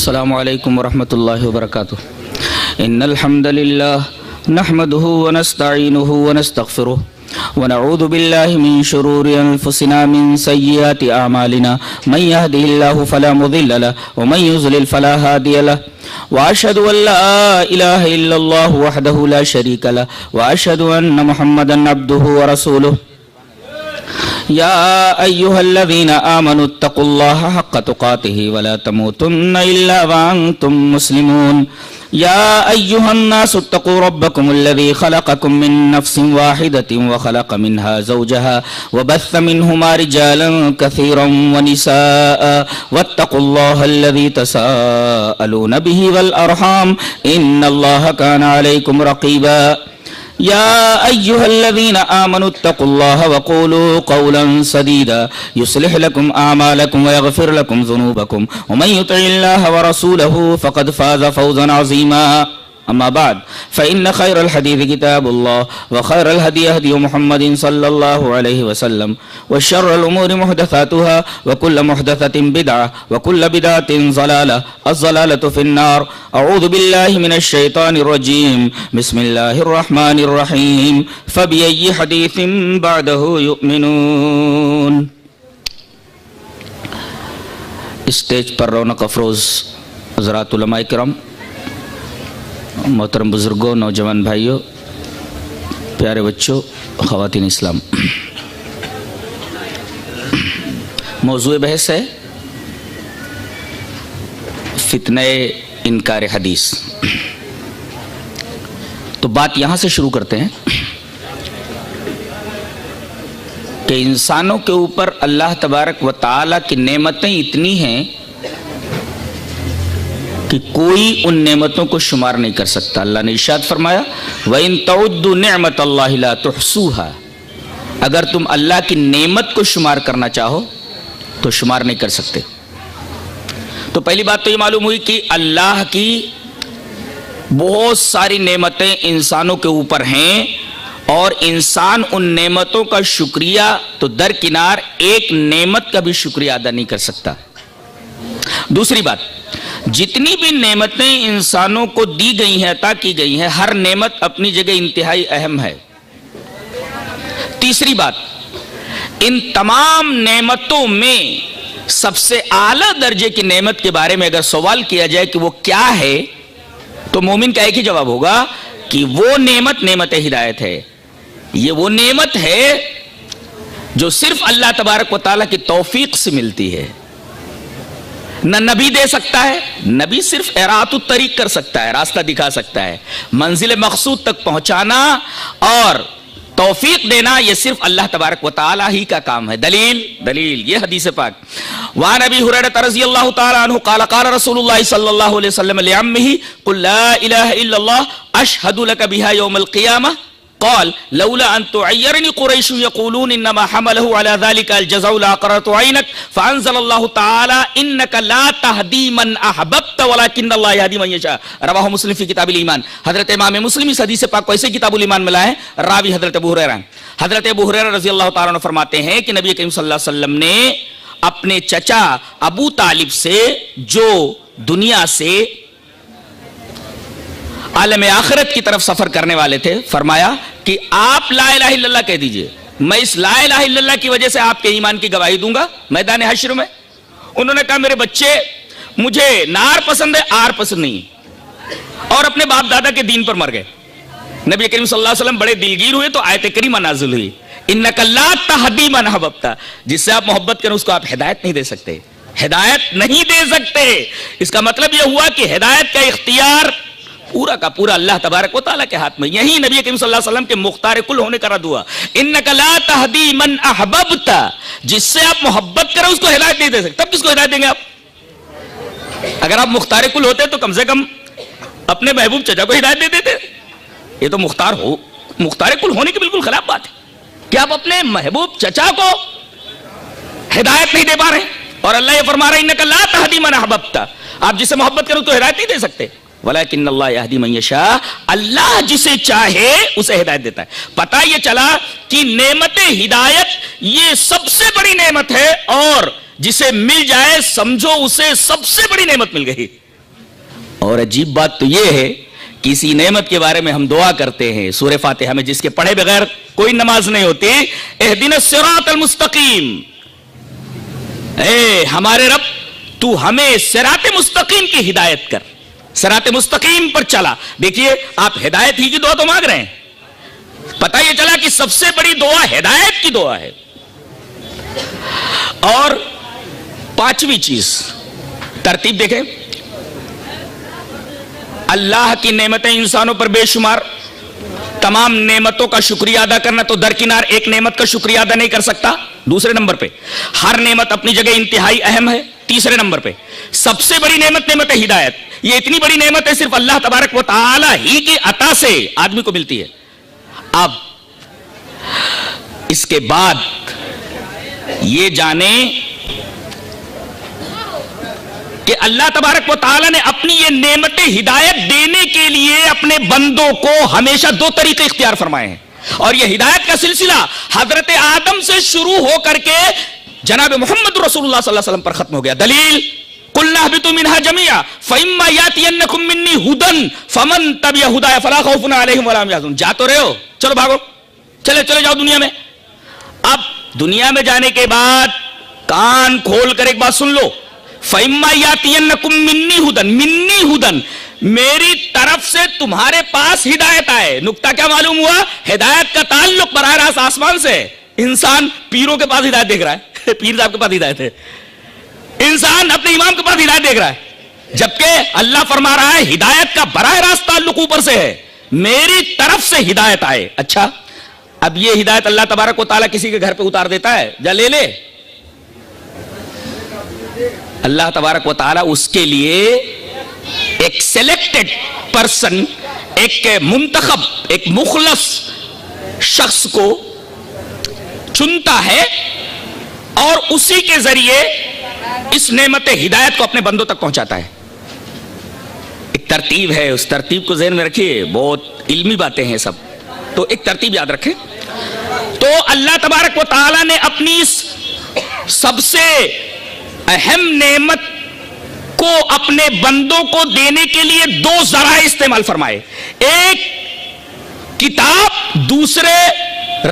السلام علیکم ورحمۃ اللہ وبرکاتہ. ان الحمد للہ نحمده ونستعینه ونستغفره ونعوذ باللہ من شرور انفسنا من سیئات اعمالنا من يهده الله فلا مضل له ومن يضلل فلا هادي له واشهد ان لا اله الا الله وحده لا شريك له واشهد ان محمدا عبده ورسوله. یا ایہا الذین آمنوا اتقوا اللہ حق تقاته ولا تموتن الا وانتم مسلمون. یا ایہا الناس اتقوا ربکم الذی خلقکم من نفس واحدۃ وخلق منها زوجها وبث منہما رجالا کثیرا ونساء واتقوا اللہ الذی تساءلون به والارحام ان اللہ کان علیکم رقیبا. یا ایہا الذین آمنوا اتقوا اللہ وقولوا قولا سدیدا یصلح لکم اعمالکم ویغفر لکم ذنوبکم ومن یطع اللہ ورسولہ فقد فاز فوزا عظیما. اما بعد فإن خير الحديث كتاب الله وخير الهدي هدي محمد صلى الله عليه وسلم وشر الأمور محدثاتها وكل محدثة بدعة وكل بدعة ضلالة الضلالة في النار. أعوذ بالله من الشيطان الرجيم. بسم الله الرحمن الرحيم. فبأي حديث بعده يؤمنون. اسٹیج پر رونق افروز حضرات علماء کرام، محترم بزرگوں، نوجوان بھائیوں، پیارے بچوں، خواتین اسلام، موضوع بحث ہے فتنہ انکار حدیث. تو بات یہاں سے شروع کرتے ہیں کہ انسانوں کے اوپر اللہ تبارک و تعالیٰ کی نعمتیں اتنی ہیں کہ کوئی ان نعمتوں کو شمار نہیں کر سکتا. اللہ نے ارشاد فرمایا وَإِن تَعُدُّوا نِعْمَةَ اللَّهِ لَا تُحْصُوهَا. اگر تم اللہ کی نعمت کو شمار کرنا چاہو تو شمار نہیں کر سکتے. تو پہلی بات تو یہ معلوم ہوئی کہ اللہ کی بہت ساری نعمتیں انسانوں کے اوپر ہیں اور انسان ان نعمتوں کا شکریہ تو درکنار ایک نعمت کا بھی شکریہ ادا نہیں کر سکتا. دوسری بات، جتنی بھی نعمتیں انسانوں کو دی گئی ہیں، عطا کی گئی ہیں، ہر نعمت اپنی جگہ انتہائی اہم ہے. تیسری بات، ان تمام نعمتوں میں سب سے اعلیٰ درجے کی نعمت کے بارے میں اگر سوال کیا جائے کہ وہ کیا ہے تو مومن کا ایک ہی جواب ہوگا کہ وہ نعمت ہدایت ہے. یہ وہ نعمت ہے جو صرف اللہ تبارک و تعالیٰ کی توفیق سے ملتی ہے. نہ نبی دے سکتا ہے، نبی صرف اراۃ الطریق کر سکتا ہے، راستہ دکھا سکتا ہے. منزل مقصود تک پہنچانا اور توفیق دینا یہ صرف اللہ تبارک و تعالیٰ ہی کا کام ہے. دلیل یہ حدیث پاک. وعن ابی ہریرہ رضی اللہ تعالی عنہ قال قال رسول اللہ صلی اللہ علیہ وسلم لعمہ قل لا الہ الا اللہ اشہد لک بها یوم القیامہ قال لولا ان تعيرني قريش يقولون انما حمله على ذلك الجزاء لاقررت عينك فانزل الله تعالى انك لا تهدي من احببت ولكن الله يهدي من يشاء. رواه مسلم في كتاب الايمان. حضرت امام مسلم اس حدیث پاک کو ایسے کتاب الایمان میں لائے ہیں. راوی حضرت ابو ہریرہ. حضرت ابو ہریرہ رضی اللہ تعالیٰ عنہ فرماتے ہیں کہ نبی کریم صلی اللہ علیہ وسلم نے اپنے چچا ابو طالب سے جو دنیا سے عالم آخرت کی طرف سفر کرنے والے تھے، فرمایا کہ آپ لا الہ الا اللہ کہہ دیجئے، میں اس لا الہ الا اللہ کی وجہ سے آپ کے ایمان کی گواہی دوں گا میدان حشر میں. انہوں نے کہا میرے بچے مجھے نار پسند ہے، آر پسند نہیں، اور اپنے باپ دادا کے دین پر مر گئے. نبی کریم صلی اللہ علیہ وسلم بڑے دلگیر ہوئے تو آیت کریمہ نازل ہوئی انک لا تہدی من احببت. جس سے آپ محبت کریں اس کو آپ ہدایت نہیں دے سکتے، ہدایت نہیں دے سکتے. اس کا مطلب یہ ہوا کہ ہدایت کا اختیار پورا کا پورا اللہ تبارک و تعالیٰ کے ہاتھ میں. یہی نبی کریم صلی اللہ علیہ وسلم کے مختار کل ہونے کا رد ہوا. انک لا تہدی من احببت، جس سے آپ محبت کریں اس کو ہدایت نہیں دے سکتے. تب کس کو ہدایت دیں گے آپ؟ اگر آپ مختار کل ہوتے تو کم سے کم اپنے محبوب چچا کو ہدایت دے دیتے. یہ تو مختار کل ہونے کی بالکل خلاف بات ہے کہ آپ اپنے محبوب چچا کو ہدایت نہیں دے پا رہے. اور اللہ یہ فرما رہا ہے انک لا تہدی من احببت، آپ جسے محبت کریں تو ہدایت نہیں دے سکتے. ولیکن اللہ یہدی من یشاء، اللہ جسے چاہے اسے ہدایت دیتا ہے. پتہ یہ چلا کہ نعمت ہدایت یہ سب سے بڑی نعمت ہے، اور جسے مل جائے سمجھو اسے سب سے بڑی نعمت مل گئی. اور عجیب بات تو یہ ہے کہ اسی نعمت کے بارے میں ہم دعا کرتے ہیں سورہ فاتحہ میں، جس کے پڑھے بغیر کوئی نماز نہیں ہوتی، اہدنا الصراط المستقیم، اے ہمارے رب تو ہمیں صراط مستقیم کی ہدایت کر، صراط مستقیم پر چلا۔ دیکھیے آپ ہدایت ہی کی دعا تو مانگ رہے ہیں، پتہ یہ چلا کہ سب سے بڑی دعا ہدایت کی دعا ہے۔ اور پانچویں چیز ترتیب دیکھیں، اللہ کی نعمتیں انسانوں پر بے شمار، تمام نعمتوں کا شکریہ ادا کرنا تو درکنار ایک نعمت کا شکریہ ادا نہیں کر سکتا۔ دوسرے نمبر پہ ہر نعمت اپنی جگہ انتہائی اہم ہے۔ تیسرے نمبر پہ سب سے بڑی نعمت نعمت ہدایت، یہ اتنی بڑی نعمت ہے صرف اللہ تبارک و تعالی ہی کی عطا سے آدمی کو ملتی ہے۔ اب اس کے بعد یہ جانیں کہ اللہ تبارک و تعالی نے اپنی یہ نعمت ہدایت دینے کے لیے اپنے بندوں کو ہمیشہ دو طریقے اختیار فرمائے ہیں، اور یہ ہدایت کا سلسلہ حضرت آدم سے شروع ہو کر کے جناب محمد رسول اللہ صلی اللہ علیہ وسلم پر ختم ہو گیا۔ دلیل قُلْنَا اهْبِطُوا مِنْهَا جَمِيعًا فَإِمَّا يَأْتِيَنَّكُم مِّنِّي هُدًى فَمَن تَبِعَ هُدَايَ فَلَا خَوْفٌ عَلَيْهِمْ وَلَا هُمْ يَحْزَنُونَ۔ جا تو رہے ہو، چلو بھاگو، چلے جاؤ دنیا میں۔ اب دنیا میں جانے کے بعد کان کھول کر ایک بات سن لو، فَإِمَّا يَأْتِيَنَّكُم مِّنِّي هُدًى، میری طرف سے تمہارے پاس ہدایت آئے۔ نکتہ کیا معلوم ہوا؟ ہدایت کا تعلق براہ راست آسمان سے۔ انسان پیروں کے پاس ہدایت دیکھ رہا ہے، پیر صاحب کے پاس ہدایت ہے، انسان اپنے امام کے پاس ہدایت دیکھ رہا ہے، جبکہ اللہ فرما رہا ہے ہدایت کا براہ راست تعلق اوپر سے ہے، میری طرف سے ہدایت آئے۔ اچھا، اب یہ ہدایت اللہ تبارک و تعالیٰ کسی کے گھر پہ اتار دیتا ہے، جا لے لے؟ اللہ تبارک و تعالیٰ اس کے لیے ایک سلیکٹڈ پرسن، ایک منتخب، ایک مخلص شخص کو چنتا ہے اور اسی کے ذریعے اس نعمت ہدایت کو اپنے بندوں تک پہنچاتا ہے۔ ایک ترتیب ہے، اس ترتیب کو ذہن میں رکھیے، بہت علمی باتیں ہیں سب، تو ایک ترتیب یاد رکھیں۔ تو اللہ تبارک و تعالیٰ نے اپنی اس سب سے اہم نعمت کو اپنے بندوں کو دینے کے لیے دو ذرائع استعمال فرمائے، ایک کتاب، دوسرے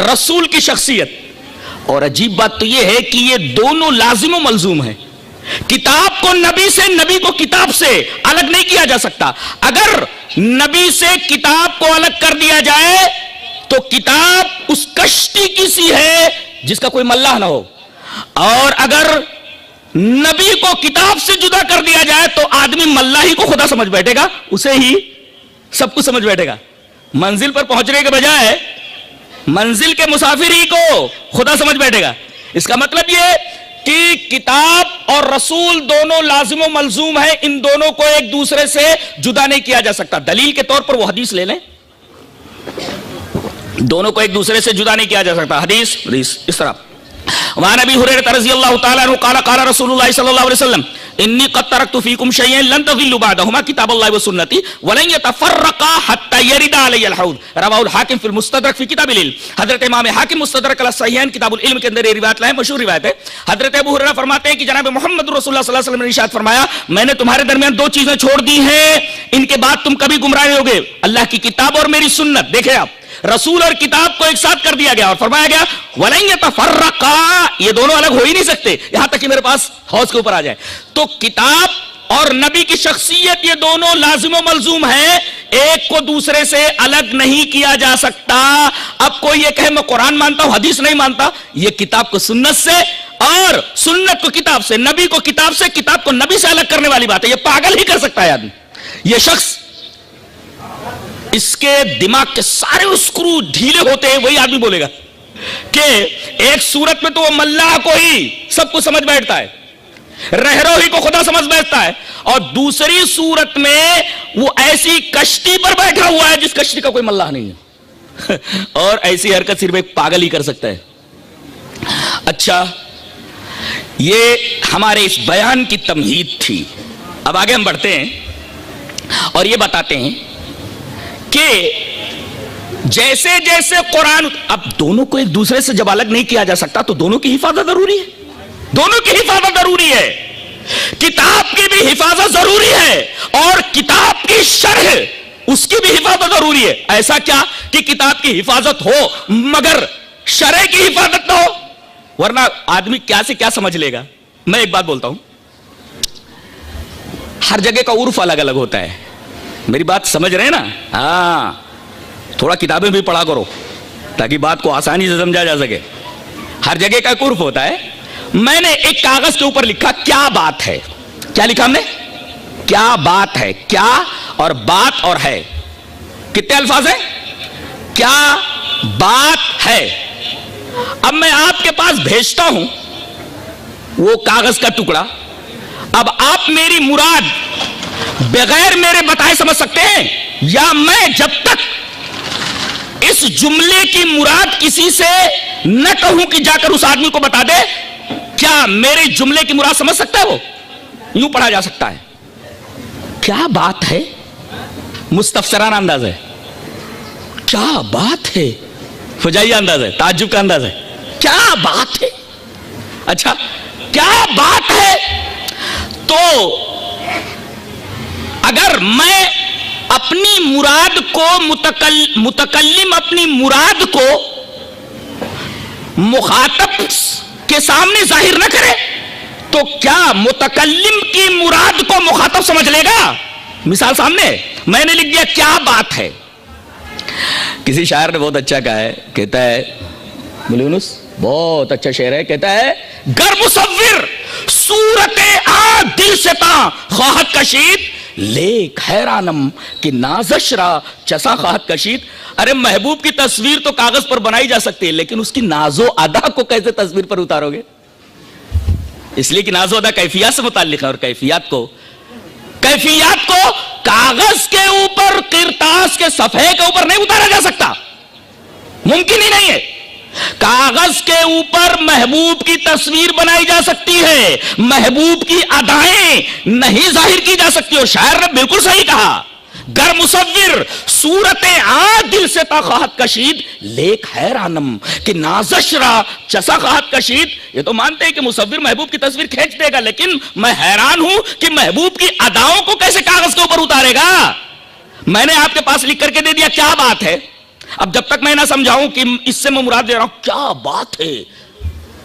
رسول کی شخصیت۔ اور عجیب بات تو یہ ہے کہ یہ دونوں لازم و ملزوم ہیں، کتاب کو نبی سے، نبی کو کتاب سے الگ نہیں کیا جا سکتا۔ اگر نبی سے کتاب کو الگ کر دیا جائے تو کتاب اس کشتی کی سی ہے جس کا کوئی ملاح نہ ہو، اور اگر نبی کو کتاب سے جدا کر دیا جائے تو آدمی ملاحی کو خدا سمجھ بیٹھے گا، اسے ہی سب کچھ سمجھ بیٹھے گا، منزل پر پہنچنے کے بجائے منزل کے مسافر ہی کو خدا سمجھ بیٹھے گا۔ اس کا مطلب یہ کہ کتاب اور رسول دونوں لازم و ملزوم ہیں، ان دونوں کو ایک دوسرے سے جدا نہیں کیا جا سکتا۔ دلیل کے طور پر وہ حدیث لے لیں، دونوں کو ایک دوسرے سے جدا نہیں کیا جا سکتا۔ حدیث اس طرح وعن ابی ہریرہ رضی اللہ تعالی عنہ قال قال رسول اللہ صلی اللہ علیہ وسلم انی قد ترکت فیکم شیئا لن تضلوا بعدہما کتاب اللہ و سنتی ولن یتفرقا حتی یرد علی الحوض، رواہ الحاکم فی المستدرک فی کتاب العلم۔ حضرت امام حاکم مستدرک علی الصحیحین کتاب العلم کے اندر یہ روایت لائے، مشہور روایت ہے۔ حضرت ابو ہریرہ فرماتے ہیں کہ جناب محمد رسول اللہ صلی اللہ علیہ وسلم نے ارشاد فرمایا، میں نے تمہارے درمیان دو چیزیں چھوڑ دی ہیں، ان کے بعد تم کبھی گمراہ نہیں ہوگے، اللہ کی کتاب اور میری سنت۔ دیکھیں آپ، رسول اور کتاب کو ایک ساتھ کر دیا گیا اور فرمایا گیا وَلَن يَتَفَرَّقَا، یہ دونوں الگ ہو ہی نہیں سکتے یہاں تک کہ میرے پاس حوض کے اوپر آ جائے۔ تو کتاب اور نبی کی شخصیت یہ دونوں لازم و ملزوم ہیں، ایک کو دوسرے سے الگ نہیں کیا جا سکتا۔ اب کوئی یہ کہے میں قرآن مانتا ہوں حدیث نہیں مانتا، یہ کتاب کو سنت سے اور سنت کو کتاب سے، نبی کو کتاب سے، کتاب کو نبی سے الگ کرنے والی بات ہے، یہ پاگل ہی کر سکتا ہے آدمی۔ یہ شخص اس کے دماغ کے سارے اسکرو ڈھیلے ہوتے ہیں، وہی آدمی بولے گا کہ ایک صورت میں تو وہ ملاح کو ہی سب کچھ سمجھ بیٹھتا ہے، رہرو ہی کو خدا سمجھ بیٹھتا ہے، اور دوسری صورت میں وہ ایسی کشتی پر بیٹھا ہوا ہے جس کشتی کا کوئی ملاح نہیں ہے، اور ایسی حرکت صرف ایک پاگل ہی کر سکتا ہے۔ اچھا، یہ ہمارے اس بیان کی تمہید تھی۔ اب آگے ہم بڑھتے ہیں اور یہ بتاتے ہیں کہ جیسے جیسے قرآن، اب دونوں کو ایک دوسرے سے جب الگ نہیں کیا جا سکتا تو دونوں کی حفاظت ضروری ہے، دونوں کی حفاظت ضروری ہے۔ کتاب کی بھی حفاظت ضروری ہے اور کتاب کی شرح اس کی بھی حفاظت ضروری ہے. ایسا کیا کہ کتاب کی حفاظت ہو مگر شرح کی حفاظت نہ ہو, ورنہ آدمی کیا سے کیا سمجھ لے گا. میں ایک بات بولتا ہوں, ہر جگہ کا عرف الگ الگ ہوتا ہے. میری بات سمجھ رہے ہیں نا؟ ہاں, تھوڑا کتابیں بھی پڑھا کرو تاکہ بات کو آسانی سے سمجھا جا سکے. ہر جگہ کا ایک عرف ہوتا ہے. میں نے ایک کاغذ کے اوپر لکھا کیا بات ہے. کیا لکھا ہم نے؟ کیا بات ہے. کیا اور بات اور ہے کتنے الفاظ ہیں؟ کیا بات ہے. اب میں آپ کے پاس بھیجتا ہوں وہ کاغذ کا ٹکڑا. اب آپ میری مراد بغیر میرے بتائے سمجھ سکتے ہیں, یا میں جب تک اس جملے کی مراد کسی سے نہ کہوں کہ جا کر اس آدمی کو بتا دے, کیا میرے جملے کی مراد سمجھ سکتا ہے؟ وہ یوں پڑھا جا سکتا ہے, کیا بات ہے. مستفسرانہ انداز ہے. کیا بات ہے, فجائیہ انداز ہے, تعجب کا انداز ہے. کیا بات ہے. اچھا, کیا بات ہے. تو اگر میں اپنی مراد کو متکلم اپنی مراد کو مخاطب کے سامنے ظاہر نہ کرے تو کیا متکلم کی مراد کو مخاطب سمجھ لے گا؟ مثال سامنے, میں نے لکھ دیا کیا بات ہے. کسی شاعر نے بہت اچھا کہا ہے, کہتا ہے, یونس بہت اچھا شعر ہے, کہتا ہے گر مصور صورت آ دل سے تا خواہت کشید لیک حیرانم کہ نازش را چسا خواہت کشید. ارے محبوب کی تصویر تو کاغذ پر بنائی جا سکتی ہے, لیکن اس کی ناز و ادا کو کیسے تصویر پر اتارو گے؟ اس لیے کہ ناز و ادا کیفیات سے متعلق ہے, اور کیفیات کو کاغذ کے اوپر, کرتاس کے صفحے کے اوپر نہیں اتارا جا سکتا, ممکن ہی نہیں ہے. کاغذ کے اوپر محبوب کی تصویر بنائی جا سکتی ہے, محبوب کی ادائیں نہیں ظاہر کی جا سکتی. اور شاعر نے بالکل صحیح کہا, گر مصور صورت آ دل سے تا خواہت کشید لیک حیرانم کہ نازش را چسا خواہت کشید. یہ تو مانتے ہیں کہ مصور محبوب کی تصویر کھینچ دے گا, لیکن میں حیران ہوں کہ محبوب کی اداؤں کو کیسے کاغذ کے اوپر اتارے گا. میں نے آپ کے پاس لکھ کر کے دے دیا کیا بات ہے. اب جب تک میں نہ سمجھاؤں کہ اس سے میں مراد لے رہا ہوں کیا بات ہے,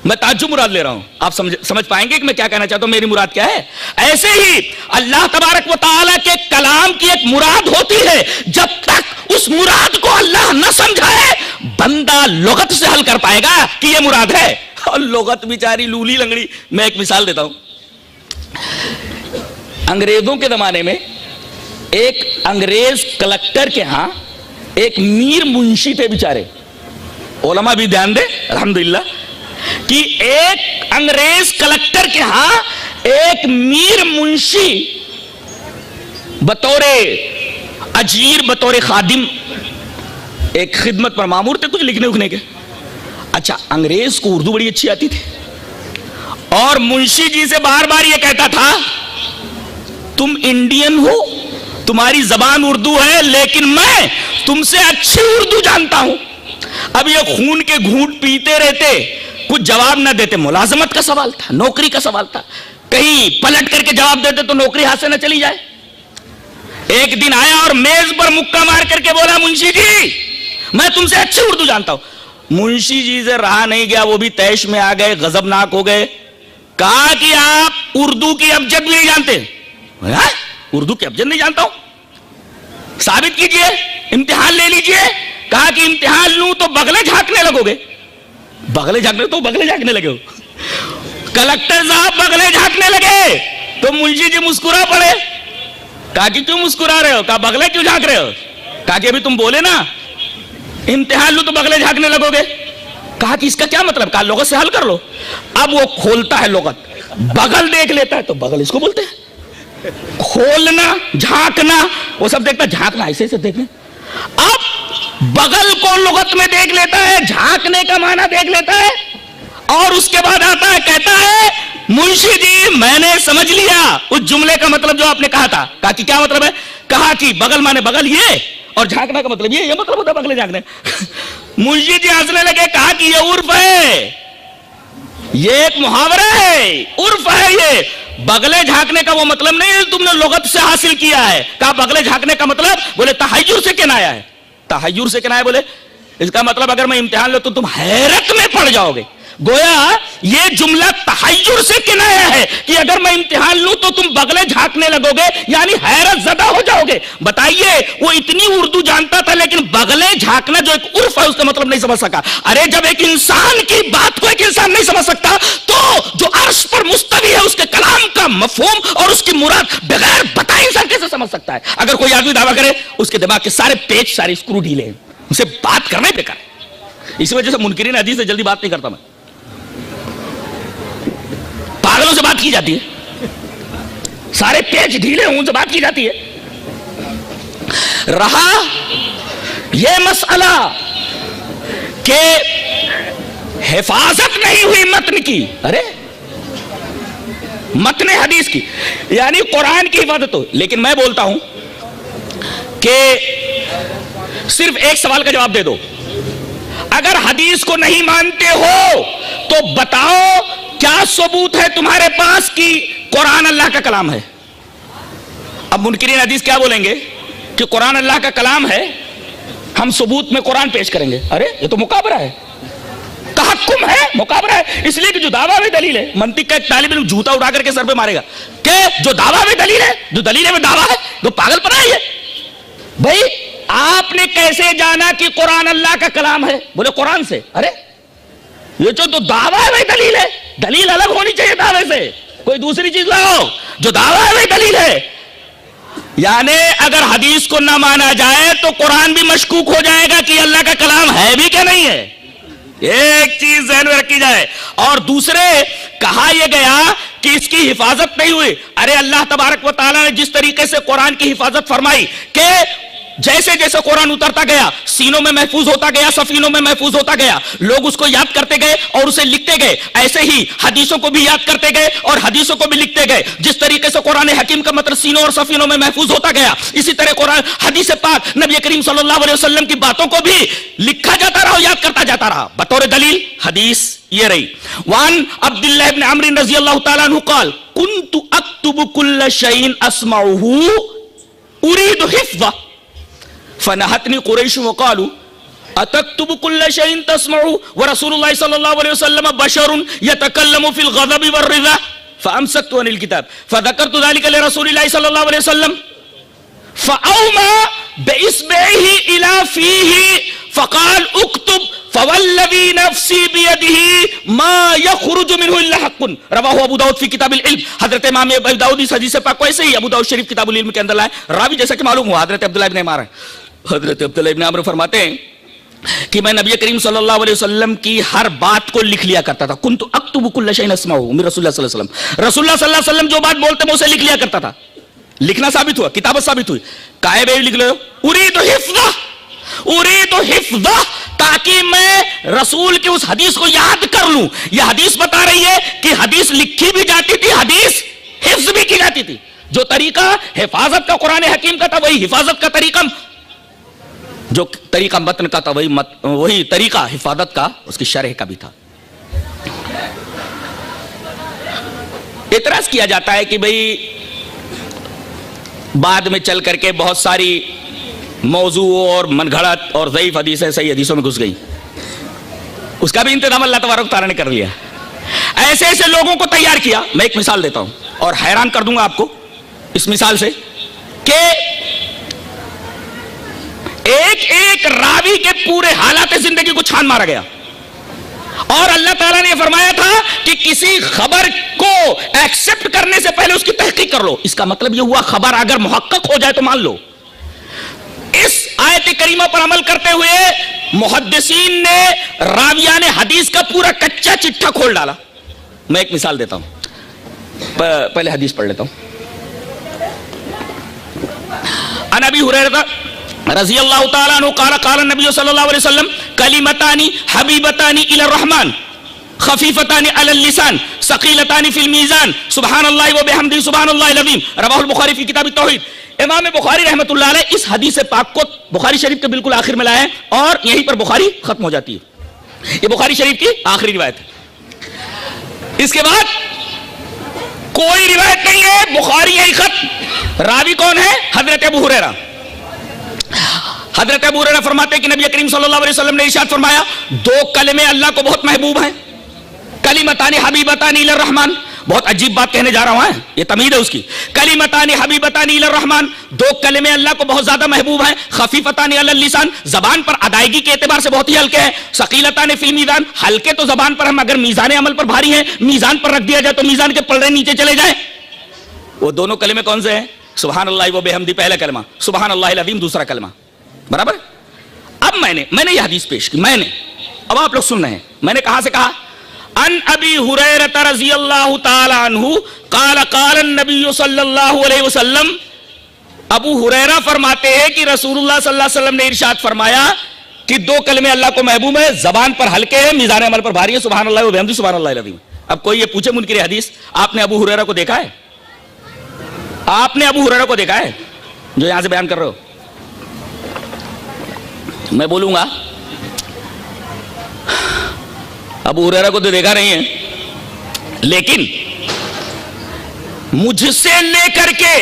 میں تعجب مراد لے رہا ہوں, آپ سمجھ پائیں گے کہ میں کیا کہنا چاہتا ہوں, میری مراد کیا ہے. ایسے ہی اللہ تبارک و تعالیٰ کے کلام کی ایک مراد ہوتی ہے, جب تک اس مراد کو اللہ نہ سمجھائے بندہ لغت سے حل کر پائے گا کہ یہ مراد ہے. اور لغت بیچاری لولی لنگڑی. میں ایک مثال دیتا ہوں. انگریزوں کے زمانے میں ایک انگریز کلکٹر کے ہاں ایک میر منشی تھے بیچارے. علماء بھی دھیان دے الحمدللہ کہ ایک انگریز کلکٹر کے ہاں ایک میر منشی بطور اجیر, بطور خادم ایک خدمت پر مامور تھے, کچھ لکھنے اکھنے کے. اچھا, انگریز کو اردو بڑی اچھی آتی تھی اور منشی جی سے بار بار یہ کہتا تھا تم انڈین ہو, تمہاری زبان اردو ہے, لیکن میں تم سے اچھی اردو جانتا ہوں. اب یہ خون کے گھونٹ پیتے رہتے, کچھ جواب نہ دیتے. ملازمت کا سوال تھا, نوکری کا سوال تھا, کہیں پلٹ کر کے جواب دیتے تو نوکری ہاتھ سے نہ چلی جائے. ایک دن آیا اور میز پر مکہ مار کر کے بولا منشی جی میں تم سے اچھی اردو جانتا ہوں. منشی جی سے رہا نہیں گیا, وہ بھی تیش میں آ گئے, غضبناک ہو گئے. کہا کہ آپ اردو کی ابجد بھی نہیں جانتے. اردو کی ابجد نہیں جانتا ہوں, ثابت کیجئے, امتحان لے لیجئے. کہا کہ امتحان لوں تو بغلے جھانکنے لگو گے. بغلے جھانکنے لگے ہو. کلکٹر صاحب بغلے جھانکنے لگے تو منشی جی مسکرا پڑے. کہا کہ کیوں مسکرا رہے ہو؟ کہا بغلے کیوں جھانک رہے ہو؟ کہا کہ ابھی تم بولے نا امتحان لوں تو بغلے جھانکنے لگو گے. کہا کہ اس کا کیا مطلب؟ کہا لغت سے حل کر لو. اب وہ کھولتا ہے لغت, بغل دیکھ لیتا ہے تو بغل اس کو بولتے ہیں. کھولنا, جھانکنا, وہ سب دیکھتا ہے. جھانکنا ایسے سے دیکھیں. اب بغل کو لغت میں دیکھ لیتا ہے, جھانکنے کا معنی دیکھ لیتا ہے, اور اس کے بعد آتا ہے کہتا ہے منشی جی میں نے سمجھ لیا اس جملے کا مطلب جو آپ نے کہا تھا. کہا کہ کیا مطلب ہے؟ کہا کہ بغل مانے بغل یہ, اور جھانکنا کا مطلب یہ مطلب ہوتا ہے بغلے جھانکنے. منشی جی ہنسنے لگے. کہا کہ یہ عرف ہے, یہ ایک محاورہ ہے, عرف ہے یہ. بغلے جھانکنے کا وہ مطلب نہیں ہے تم نے لغت سے حاصل کیا ہے. کہا بغلے جھانکنے کا مطلب؟ بولے تحیر سے کنایا ہے. تحیر سے کنایا بولے اس کا مطلب اگر میں امتحان لوں تو تم حیرت میں پڑ جاؤ گے. گویا یہ جملہ تحیر سے کنایا ہے کہ اگر میں امتحان لوں تو تم بغلے جھانکنے لگو گے, یعنی حیرت زدہ ہو جاؤ گے. بتائیے وہ اتنی اردو جانتا تھا لیکن بغلے جھانکنا جو ایک عرف ہے اس کا مطلب نہیں سمجھ سکا. ارے جب ایک انسان کی بات کو ایک انسان نہیں سمجھ سکتا تو جو عرش پر مستوی ہے اس کے کلام کا مفہوم اور اس کی مراد بغیر بتائے انسان کیسے سمجھ سکتا ہے؟ اگر کوئی آدمی دعویٰ کرے اس کے دماغ کے سارے پیچ سارے اسکرو ڈھیلے ہیں, اسے بات کرنا ہی بیکار ہے. اسی وجہ سے منکرین حدیث سے جلدی بات نہیں کرتا میں. پاگلوں سے بات کی جاتی ہے, سارے پیچ ڈھیلے ہوں ان سے بات کی جاتی ہے. رہا یہ مسئلہ کہ حفاظت نہیں ہوئی متن کی, ارے متن حدیث کی یعنی قرآن کی حفاظت ہو. لیکن میں بولتا ہوں کہ صرف ایک سوال کا جواب دے دو, اگر حدیث کو نہیں مانتے ہو تو بتاؤ کیا ثبوت ہے تمہارے پاس کہ قرآن اللہ کا کلام ہے؟ اب منکرین حدیث کیا بولیں گے کہ قرآن اللہ کا کلام ہے, ہم ثبوت میں قرآن پیش کریں گے. ارے یہ تو مقابلہ ہے, تحکم ہے, مقابلہ ہے. اس لیے کہ جو دعویٰ میں دلیل ہے, منطق کا ایک طالب علم جوتا اڑا کر کے سر پہ مارے گا کہ جو دعویٰ میں دلیل ہے, جو دلیل میں دعویٰ ہے, تو پاگل پنا ہے یہ. بھائی آپ نے کیسے جانا کہ قرآن اللہ کا کلام ہے؟ بولے قرآن سے. ارے یہ جو دعویٰ ہے وہی دلیل ہے, دلیل الگ ہونی چاہیے دعوے سے, کوئی دوسری چیز لاؤ. جو دعویٰ ہے وہی دلیل ہے. یعنی اگر حدیث کو نہ مانا جائے تو قرآن بھی مشکوک ہو جائے گا کہ اللہ کا کلام ہے بھی کہ نہیں ہے. ایک چیز ذہن میں رکھی جائے. اور دوسرے کہا یہ گیا کہ اس کی حفاظت نہیں ہوئی. ارے اللہ تبارک و تعالیٰ نے جس طریقے سے قرآن کی حفاظت فرمائی کہ جیسے جیسے قرآن اترتا گیا سینوں میں محفوظ ہوتا گیا, سفینوں میں محفوظ ہوتا گیا, لوگ اس کو یاد کرتے گئے اور اسے لکھتے گئے, ایسے ہی حدیثوں کو بھی یاد کرتے گئے اور حدیثوں کو بھی لکھتے گئے. جس طریقے سے قرآن حکیم کا مطلب سینوں اور سفینوں میں محفوظ ہوتا گیا, اسی طرح قرآن حدیث پاک نبی کریم صلی اللہ علیہ وسلم کی باتوں کو بھی لکھا جاتا رہا, یاد کرتا جاتا رہا. بطور دلیل حدیث یہ رہی. وان عبداللہ ابن عمرو رضی اللہ تعالیٰ عنہ قال كنت اكتب كل شيء اسمعه اريد حفظه فنهتني قريش وقالوا اتكتب كل شيء تسمعه ورسول الله صلى الله عليه وسلم بشر يتكلم في الغضب والرضا فامسكت عن الكتاب فذكرت ذلك لرسول الله صلى الله عليه وسلم فأومى بإصبعه إلى فيه فقال اكتب فوالذي نفسي بيده ما يخرج منه الا حق رواه ابو داؤد في کتاب العلم. حضرت امام ابو داؤد اس حدیث پاک کو ایسے ہی ابو داؤد شریف کتاب العلم کے اندر لائے. راوی جیسا کہ معلوم ہوا حضرت عبداللہ ابن عمر ہے. حضرت عبداللہ ابن عمر فرماتے ہیں کہ میں نبی کریم صلی اللہ علیہ وسلم کی ہر بات کو لکھ لیا کرتا تھا. کنت اکتب کل شیء اسمعه من رسول اللہ صلی اللہ علیہ وسلم. رسول اللہ صلی اللہ علیہ وسلم جو بات بولتے میں اسے لکھ لیا کرتا تھا. لکھنا ثابت ہوا, کتابت ثابت ہوئی. کائے بے لکھ لو اريد حفظه, اريد حفظه, تاکہ میں رسول کی اس حدیث کو یاد کر لوں. یہ حدیث بتا رہی ہے کہ حدیث لکھی بھی جاتی تھی, حدیث حفظ بھی کی جاتی تھی. جو طریقہ حفاظت کا قرآن حکیم کا تھا وہی حفاظت کا طریقہ, جو طریقہ متن کا تھا وہی طریقہ حفاظت کا اس کی شرح کا بھی تھا. اعتراض کیا جاتا ہے کہ بھئی بعد میں چل کر کے بہت ساری موضوع اور من گھڑت اور ضعیف حدیثیں صحیح حدیثوں میں گھس گئی. اس کا بھی انتظام اللہ تبارک و تعالیٰ نے کر لیا. ایسے ایسے لوگوں کو تیار کیا. میں ایک مثال دیتا ہوں اور حیران کر دوں گا آپ کو اس مثال سے کہ ایک ایک راوی کے پورے حالات زندگی کو چھان مارا گیا اور اللہ تعالیٰ نے فرمایا تھا کہ کسی خبر کو ایکسپٹ کرنے سے پہلے اس کی تحقیق کر لو. اس کا مطلب یہ ہوا خبر اگر محقق ہو جائے تو مان لو. اس آیت کریمہ پر عمل کرتے ہوئے محدثین نے راویان حدیث کا پورا کچا چٹھا کھول ڈالا. میں ایک مثال دیتا ہوں, پہلے حدیث پڑھ لیتا ہوں. عن ابی ہریرہ رضی اللہ تعالیٰ عنہ قال قال النبی صلی اللہ علیہ وسلم کلمتان حبیبتان الی الرحمن خفیفتان علی اللسان ثقیلتان فی المیزان سبحان اللہ و بحمدہ سبحان اللہ العظیم. رواہ البخاری فی کتاب التوحید. امام بخاری رحمۃ اللہ علیہ اس حدیث پاک کو بخاری شریف کے بالکل آخر میں لائے اور یہیں پر بخاری ختم ہو جاتی ہے. یہ بخاری شریف کی آخری روایت ہے. اس کے بعد کوئی روایت نہیں ہے، بخاری ہے خط. راوی کون ہے؟ حضرت ابو ہریرہ. حضرت ابو ہریرہ فرماتے ہیں کہ نبی کریم صلی اللہ علیہ وسلم نے ارشاد فرمایا دو کلمے اللہ کو بہت محبوب ہیں. کلمتان حبیبتان الی الرحمن. بہت عجیب بات کہنے جا رہا ہوں، یہ تمہید ہے اس کی. کلمتان حبیبتان الی الرحمن، دو کلمے اللہ کو بہت زیادہ محبوب ہیں. خفیفتان علی اللسان، زبان پر ادائیگی کے اعتبار سے بہت ہی ہلکے ہیں. ثقیلتان فی المیزان، ہلکے تو زبان پر ہم، اگر میزان عمل پر بھاری ہیں، میزان پر رکھ دیا جائے تو میزان کے پلڑے نیچے چلے جائیں. وہ دونوں کلمے کون سے ہیں؟ سبحان اللہ و بحمدہ پہلا کلمہ، سبحان اللہ العظیم دوسرا کلمہ. برابر. اب میں نے یہ حدیث پیش کی، اب آپ لوگ سن رہے ہیں. میں نے کہاں سے کہا؟ ان ابی ہریرہ رضی اللہ تعالی عنہ قال قال النبی صلی اللہ علیہ وسلم. ابو ہریرہ فرماتے ہیں کہ رسول اللہ صلی اللہ علیہ وسلم نے ارشاد فرمایا کہ دو کلمے اللہ کو محبوب ہے، زبان پر ہلکے ہیں، میزان عمل پر بھاری ہے. سبحان اللہ و بحمدہ سبحان اللہ العظیم. اب کوئی یہ پوچھے منکر حدیث، آپ نے ابو ہریرہ کو دیکھا ہے؟ آپ نے ابو ہریرہ کو دیکھا ہے جو یہاں سے بیان کر رہے ہو؟ میں بولوں گا ابو ہریرہ کو تو دیکھا نہیں ہے، لیکن مجھ سے لے کر کے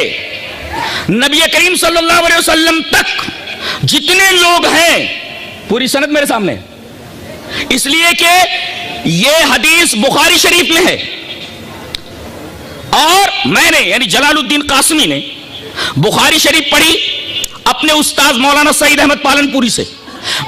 نبی کریم صلی اللہ علیہ وسلم تک جتنے لوگ ہیں پوری سند میرے سامنے، اس لیے کہ یہ حدیث بخاری شریف میں ہے. اور میں نے یعنی جلال الدین قاسمی نے بخاری شریف پڑھی اپنے استاذ مولانا سعید احمد پالن پوری سے.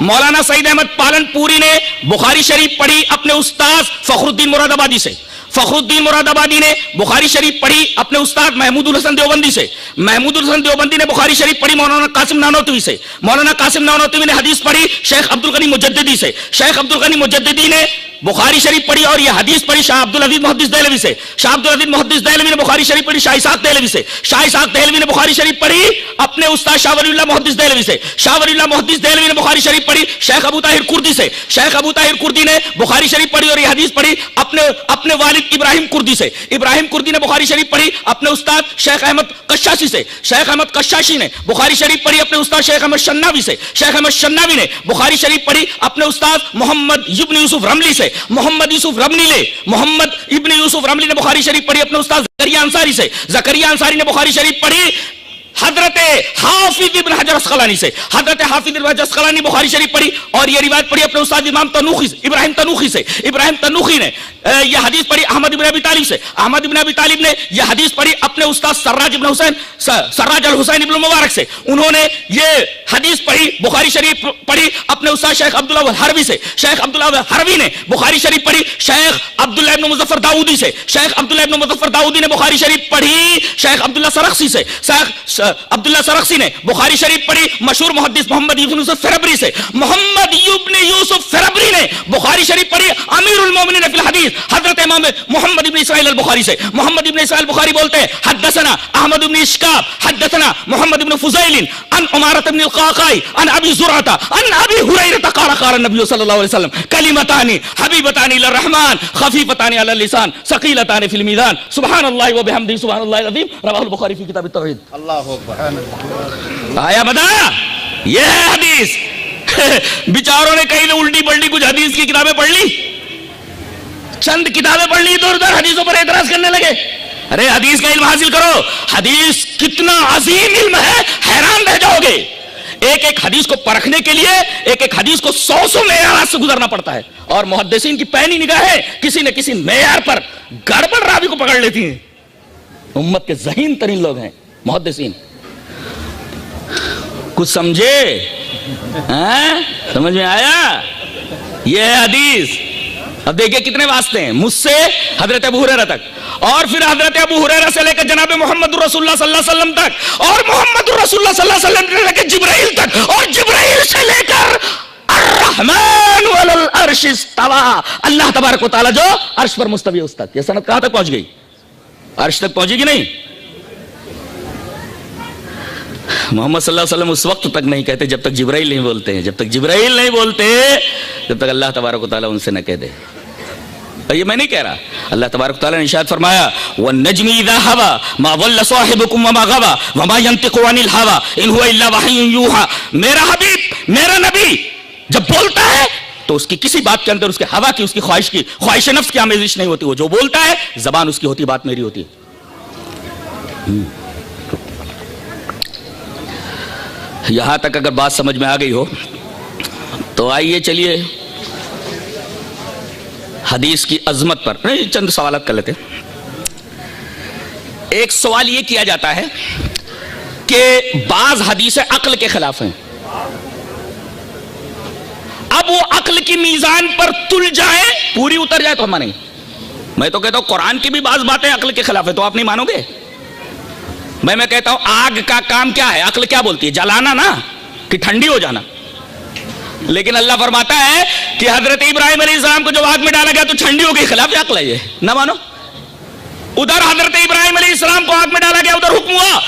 مولانا سعید احمد پالن پوری نے بخاری شریف پڑھی اپنے استاذ فخر الدین مراد آبادی سے. فخر الدین مراد آبادی نے بخاری شریف پڑھی اپنے استاد محمود الحسن دیوبندی سے. محمود الحسن دیوبندی نے بخاری شریف پڑھی مولانا قاسم نانوتوی سے. مولانا قاسم نانوتوی نے حدیث پڑھی شیخ عبد الغنی مجددی سے. شیخ عبد الغنی مجددی نے بخاری شریف پڑھی اور یہ حدیث پڑھی شاہ عبد العزیز محدث دہلوی سے. شاہ عبد العزیز محدث دہلوی نے بخاری شریف پڑھی شاہ اسحاق دہلوی سے. شاہ اسحاق دہلوی نے بخاری شریف پڑھی اپنے استاد شاہ ولی اللہ محدث دہلوی سے. شاہ ولی اللہ محدث دہلوی نے بخاری شریف پڑھی شیخ ابو طاہر کردی سے. شیخ ابو طاہر کردی نے بخاری شریف پڑھی اور یہ حدیث پڑھی اپنے والد ابراہیم کردی سے. ابراہیم کردی نے بخاری شریف پڑھی اپنے استاد شیخ احمد قشاشی سے. شیخ احمد قشاشی نے بخاری شریف پڑھی اپنے استاد شیخ احمد شناوی سے. شیخ احمد شناوی نے بخاری شریف پڑھی اپنے استاد محمد ابن یوسف رملی سے. محمد ابن یوسف رملی نے بخاری شریف پڑھی اپنے استاد زکریا انصاری سے. زکریا انصاری نے بخاری شریف پڑھی حضرت حافظ ابن حجر اسقلانی سے. حضرت حافظ ابن حجر اسقلانی بخاری شریف پڑھی اور یہ روایت پڑھی اپنے استاد امام تنوخی سے، ابراہیم تنوخی سے. ابراہیم تنوخی نے یہ حدیث پڑھی احمد ابن ابی طالب سے. احمد ابن ابی طالب نے یہ حدیث پڑھی اپنے استاد سراج الحسین ابن مبارک سے. انہوں نے یہ حدیث پڑھی بخاری شریف پڑھی اپنے استاد شیخ عبداللہ الحروی سے. شیخ عبداللہ الحروی نے بخاری شریف پڑھی شیخ عبداللہ ابن مظفر داؤدی سے. شیخ عبداللہ ابن مظفر داؤدی نے بخاری شریف پڑھی شیخ عبداللہ سرخسی سے. شیخ عبداللہ سرخسی نے بخاری شریف پڑھی مشہور محدث محمد ابن یوسف فربری سے. محمد ابن یوسف فربری نے بخاری شریف پڑھی امیر المومنین فی الحدیث حضرت امام محمد ابن اسماعیل البخاری سے. محمد ابن اسماعیل البخاری بولتے ہیں حدثنا احمد ابن اشکاب حدثنا محمد ابن فضیل عن عمارة ابن القعقاع عن ابی زرعة عن ابی ہریرہ قال قال النبی صلی اللہ علیہ وسلم کلمتان حبیبتان الی الرحمن خفیفتان علی اللسان ثقیلتان فی المیزان سبحان اللہ و بحمدہ سبحان اللہ العظیم رواہ البخاری فی کتاب التوحید. اللہ اکبر. آیا مدہ یہ ہے حدیث. بیچاروں نے کہیں الٹی پلٹی کچھ حدیث کی کتابیں پڑھ لی، چند کتابیں پڑھ لی تو ادھر حدیثوں پر اعتراض کرنے لگے. ارے حدیث کا علم حاصل کرو. حدیث کتنا عظیم علم ہے، حیران رہ جاؤ گے. ایک ایک حدیث کو پرکھنے کے لیے ایک ایک حدیث کو سو معیارات سے گزرنا پڑتا ہے. اور محدثین کی پہنی نگاہیں کسی نہ کسی معیار پر گڑبڑ راوی کو پکڑ لیتی ہیں. امت کے ذہین ترین لوگ ہیں محدثین. کچھ سمجھے؟ سمجھ میں آیا؟ یہ ہے حدیث. اب دیکھیں کتنے واسطے ہیں مجھ سے حضرت ابو ہریرہ تک، اور پھر حضرت ابو ہریرہ سے لے کر جناب محمد رسول اللہ صلی اللہ علیہ وسلم تک، اور محمد رسول اللہ صلی اللہ علیہ وسلم سے لے کر جبرائیل تک، اور جبرائیل سے لے کر الرحمن علی العرش استوى، اللہ تبارک و تعالی جو عرش پر مستوی ہے اس تک. یہ سند کہاں تک پہنچ گئی؟ عرش تک پہنچی کہ نہیں؟ محمد صلی اللہ علیہ وسلم اس وقت تک نہیں کہتے جب تک جبرائیل نہیں بولتے ہیں. جب تک جبرائیل نہیں بولتے جب تک اللہ تبارک و تعالیٰ ان سے نہ کہہ دے. یہ میں نہیں کہہ رہا، اللہ تبارک و تعالیٰ نے ارشاد فرمایا وَالنَّجْمِ إِذَا هَوَى مَا ضَلَّ صَاحِبُكُمْ وَمَا غَوَى وَمَا يَنطِقُ عَنِ الْهَوَى إِنْ هُوَ إِلَّا وَحْيٌ يُوحَى. میرا حبیب میرا نبی جب بولتا ہے تو اس کی کسی بات کے اندر اس کے ہوا کی، اس کی خواہش نفس کی آمیزش نہیں ہوتی. وہ جو بولتا ہے زبان اس کی ہوتی، بات میری ہوتی ہے. یہاں تک اگر بات سمجھ میں آ گئی ہو تو آئیے چلیے حدیث کی عظمت پر چند سوالات کر لیتے ہیں۔ ایک سوال یہ کیا جاتا ہے کہ بعض حدیثیں عقل کے خلاف ہیں، اب وہ عقل کی میزان پر تل جائے، پوری اتر جائے تو ہم مانیں گے۔ میں تو کہتا ہوں قرآن کی بھی بعض باتیں عقل کے خلاف ہیں تو آپ نہیں مانو گے؟ میں کہتا ہوں آگ کا کام کیا ہے؟ عقل کیا بولتی ہے؟ جلانا نا، کہ ٹھنڈی ہو جانا۔ لیکن اللہ فرماتا ہے کہ حضرت ابراہیم علیہ السلام کو جب آگ میں ڈالا گیا تو ٹھنڈی ہو گئی، خلاف عقل ہے یہ، نہ مانو۔ ادھر حضرت ابراہیم علیہ السلام کو آگ میں ڈالا گیا، ادھر حکم ہوا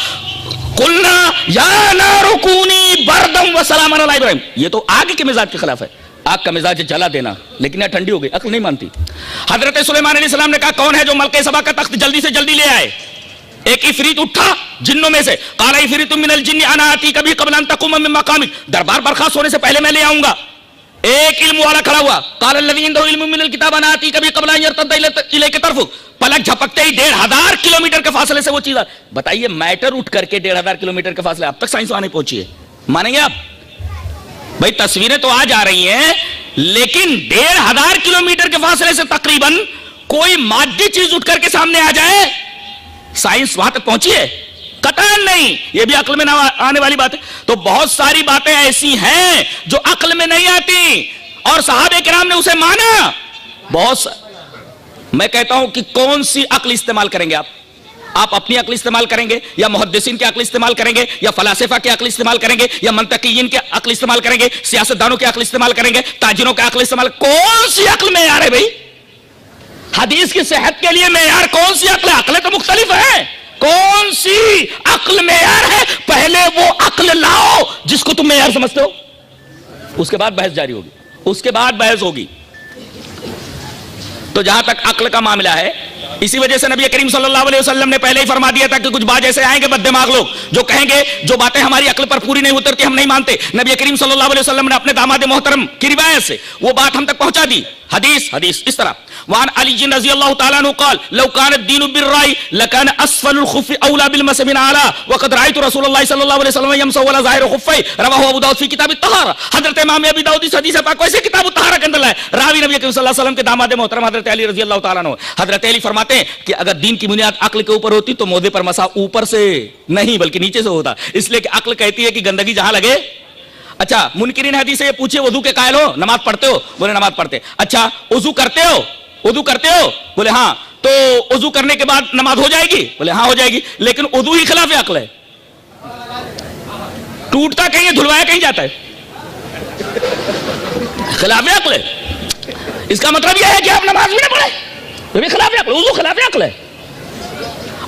قلنا یا نار کونی بردم وسلاما علی ابراہیم، یہ تو آگ کے مزاج کے خلاف ہے، آگ کا مزاج جلا دینا، لیکن یہ ٹھنڈی ہو گئی، عقل نہیں مانتی۔ حضرت سلیمان علیہ السلام نے کہا کون ہے جو ملکہ سبا کا تخت جلدی سے جلدی لے آئے؟ ایک عفریت اٹھا جنوں میں سے، قال عفریت من الجن انا آتیک بہ قبل ان تقوم من مقامک، دربار برخاست ہونے سے پہلے میں لے آؤں گا۔ ایک علم والا کھڑا ہوا، قال الذی عنده علم من الکتاب انا آتیک بہ قبل ان یرتد الیک طرفک، پلک جھپکتے ہی 1500 کلومیٹر کے فاصلے سے وہ چیز، بتائیے میٹر اٹھ کر کے 1500 کلومیٹر کے فاصلے، اب تک سائنس وہاں نہیں پہنچی ہے، مانیں گے آپ؟ بھائی تصویریں تو آ جا رہی ہیں لیکن 1500 کلومیٹر کے فاصلے سے تقریباً کوئی مادی چیز اٹھ کر کے سامنے آ جائے، سائنس وہاں تک پہنچی ہے؟ قطعاً نہیں، یہ بھی عقل میں نہ آنے والی بات ہے۔ تو بہت ساری باتیں ایسی ہیں جو عقل میں نہیں آتی اور صحابہ کرام نے اسے مانا۔ میں کہتا ہوں کہ کون سی عقل استعمال کریں گے آپ اپنی عقل استعمال کریں گے یا محدثین کی عقل استعمال کریں گے یا فلاسفہ کی عقل استعمال کریں گے یا منطقیین کی عقل استعمال کریں گے، سیاستدانوں کی عقل استعمال کریں گے، تاجروں کی عقل استعمال، کون سی عقل معیار ہے بھائی؟ حدیث کی صحت کے لیے معیار کون سی عقل ہے؟ عقلیں تو مختلف ہیں، کون سی عقل معیار ہے؟ پہلے وہ عقل لاؤ جس کو تم معیار سمجھتے ہو، اس کے بعد بحث جاری ہوگی، اس کے بعد بحث ہوگی۔ تو جہاں تک عقل کا معاملہ ہے، اسی وجہ سے نبی کریم صلی اللہ علیہ وسلم نے پہلے ہی فرما دیا تھا کہ کچھ بات ایسے آئیں گے بد دماغ لوگ جو کہیں گے جو باتیں ہماری عقل پر پوری نہیں اترتی ہم نہیں مانتے۔ نبی کریم صلی اللہ علیہ وسلم نے اپنے داماد محترم کی روایت سے وہ بات ہم تک پہنچا دی۔ حدیث اس طرح، وعن علی رضی اللہ تعالیٰ عنہ قال لو كان الدين بالرأي لكان اسفل الخف اولى بالمسح من اعلى وقد رايت رسول الله صلی اللہ علیہ وسلم يمسح ولا ظاهر خفيه رواه ابو داؤد في کتاب الطهارة۔ حضرت امام ابی داؤد اس حدیث پاک کو ایسے کتاب الطہارہ کے اندر لائے، راوی نبی کریم صلی اللہ علیہ وسلم کے داماد محترم حضرت علی رضی اللہ تعالیٰ عنہ۔ حضرت علی فرماتے ہیں کہ اگر دین کی بنیاد عقل کے اوپر ہوتی تو موضع پر مسح اوپر سے نہیں بلکہ نیچے سے ہوتا، اس لیے کہ عقل کہتی ہے کہ گندگی جہاں لگے۔ اچھا منکرین حدیث سے یہ پوچھے وضو کے قائل ہو، نماز پڑھتے ہو؟ بولے نماز پڑھتے۔ اچھا وضو کرتے ہو؟ بولے ہاں، تو وضو کرنے کے بعد نماز ہو جائے گی؟ بولے ہاں ہو جائے گی، لیکن وضو ہی خلاف عقل ہے، ٹوٹتا کہیں دھلوایا کہیں جاتا ہے، خلاف عقل ہے۔ اس کا مطلب یہ ہے کہ آپ نماز بھی نہ پڑھیں، یہ بھی خلاف عقل، وضو خلاف عقل ہے۔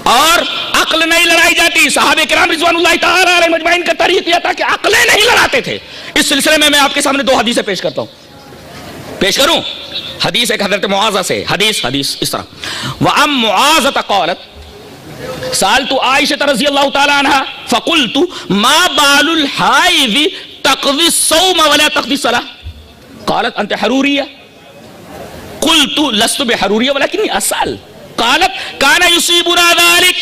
اور عقل نہیں لڑائی جاتی، صحابہ کرام رضوان اللہ تعالی علیہم اجمعین کا طریق یہ تھا کہ عقلیں نہیں لڑاتے تھے۔ اس سلسلے میں آپ کے سامنے 2 حدیثیں پیش کرتا ہوں، پیش کروں۔ حدیث ایک حضرت معاذہ سے، حدیث اس طرح، وعن معاذہ قالت سألت عائشہ رضی اللہ تعالی عنہ فقلت ما بال الحائض تقضی الصوم ولا تقضی الصلاة قالت انت حروریہ قلت لست بحروریہ ولكنی اسأل قالت كان يصيبنا ذلك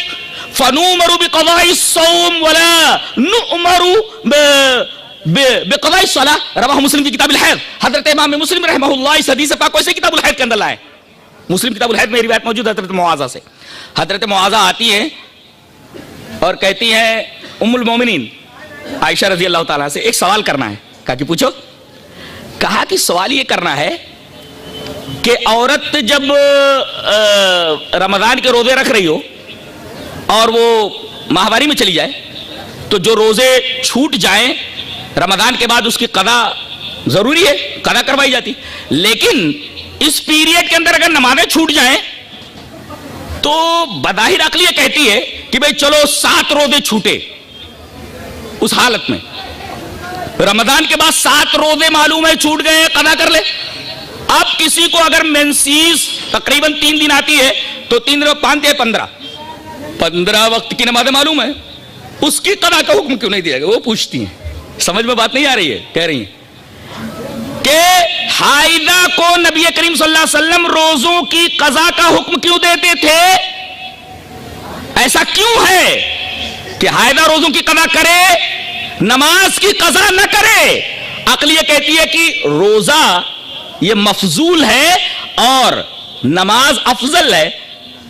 فنؤمر بقضاء الصوم ولا نؤمر بقضاء الصلاة رواہ مسلم کی کتاب الحیض۔ حضرت امام مسلم رحمہ اللہ اس حدیث پاک کو ایسے کتاب الحیض کے اندر لائے، مسلم کتاب الحیض میں روایت موجود ہے حضرت معاذہ سے۔ حضرت معاذہ آتی ہے اور کہتی ہے ام المومنین عائشہ رضی اللہ تعالیٰ سے ایک سوال کرنا ہے۔ کہا کہ پوچھو۔ کہا کہ سوال یہ کرنا ہے کہ عورت جب رمضان کے روزے رکھ رہی ہو اور وہ ماہواری میں چلی جائے تو جو روزے چھوٹ جائیں رمضان کے بعد اس کی قضا ضروری ہے، قضا کروائی جاتی، لیکن اس پیریڈ کے اندر اگر نمازیں چھوٹ جائیں تو بظاہر عقل یہ کہتی ہے کہ بھئی چلو 7 روزے چھوٹے، اس حالت میں رمضان کے بعد 7 روزے معلوم ہے چھوٹ گئے، قضا کر لے۔ اب کسی کو اگر منسیس تقریباً 3 دن آتی ہے تو 3 دن 5 15 وقت کی نمازیں معلوم ہے، اس کی قضا کا حکم کیوں نہیں دیا گیا؟ وہ پوچھتی ہیں، سمجھ میں بات نہیں آ رہی ہے، کہہ رہی ہیں کہ حائضہ کو نبی کریم صلی اللہ علیہ وسلم روزوں کی قضا کا حکم کیوں دیتے تھے؟ ایسا کیوں ہے کہ حائضہ روزوں کی قضا کرے نماز کی قضا نہ کرے؟ عقل یہ کہتی ہے کہ روزہ یہ مفضول ہے اور نماز افضل ہے،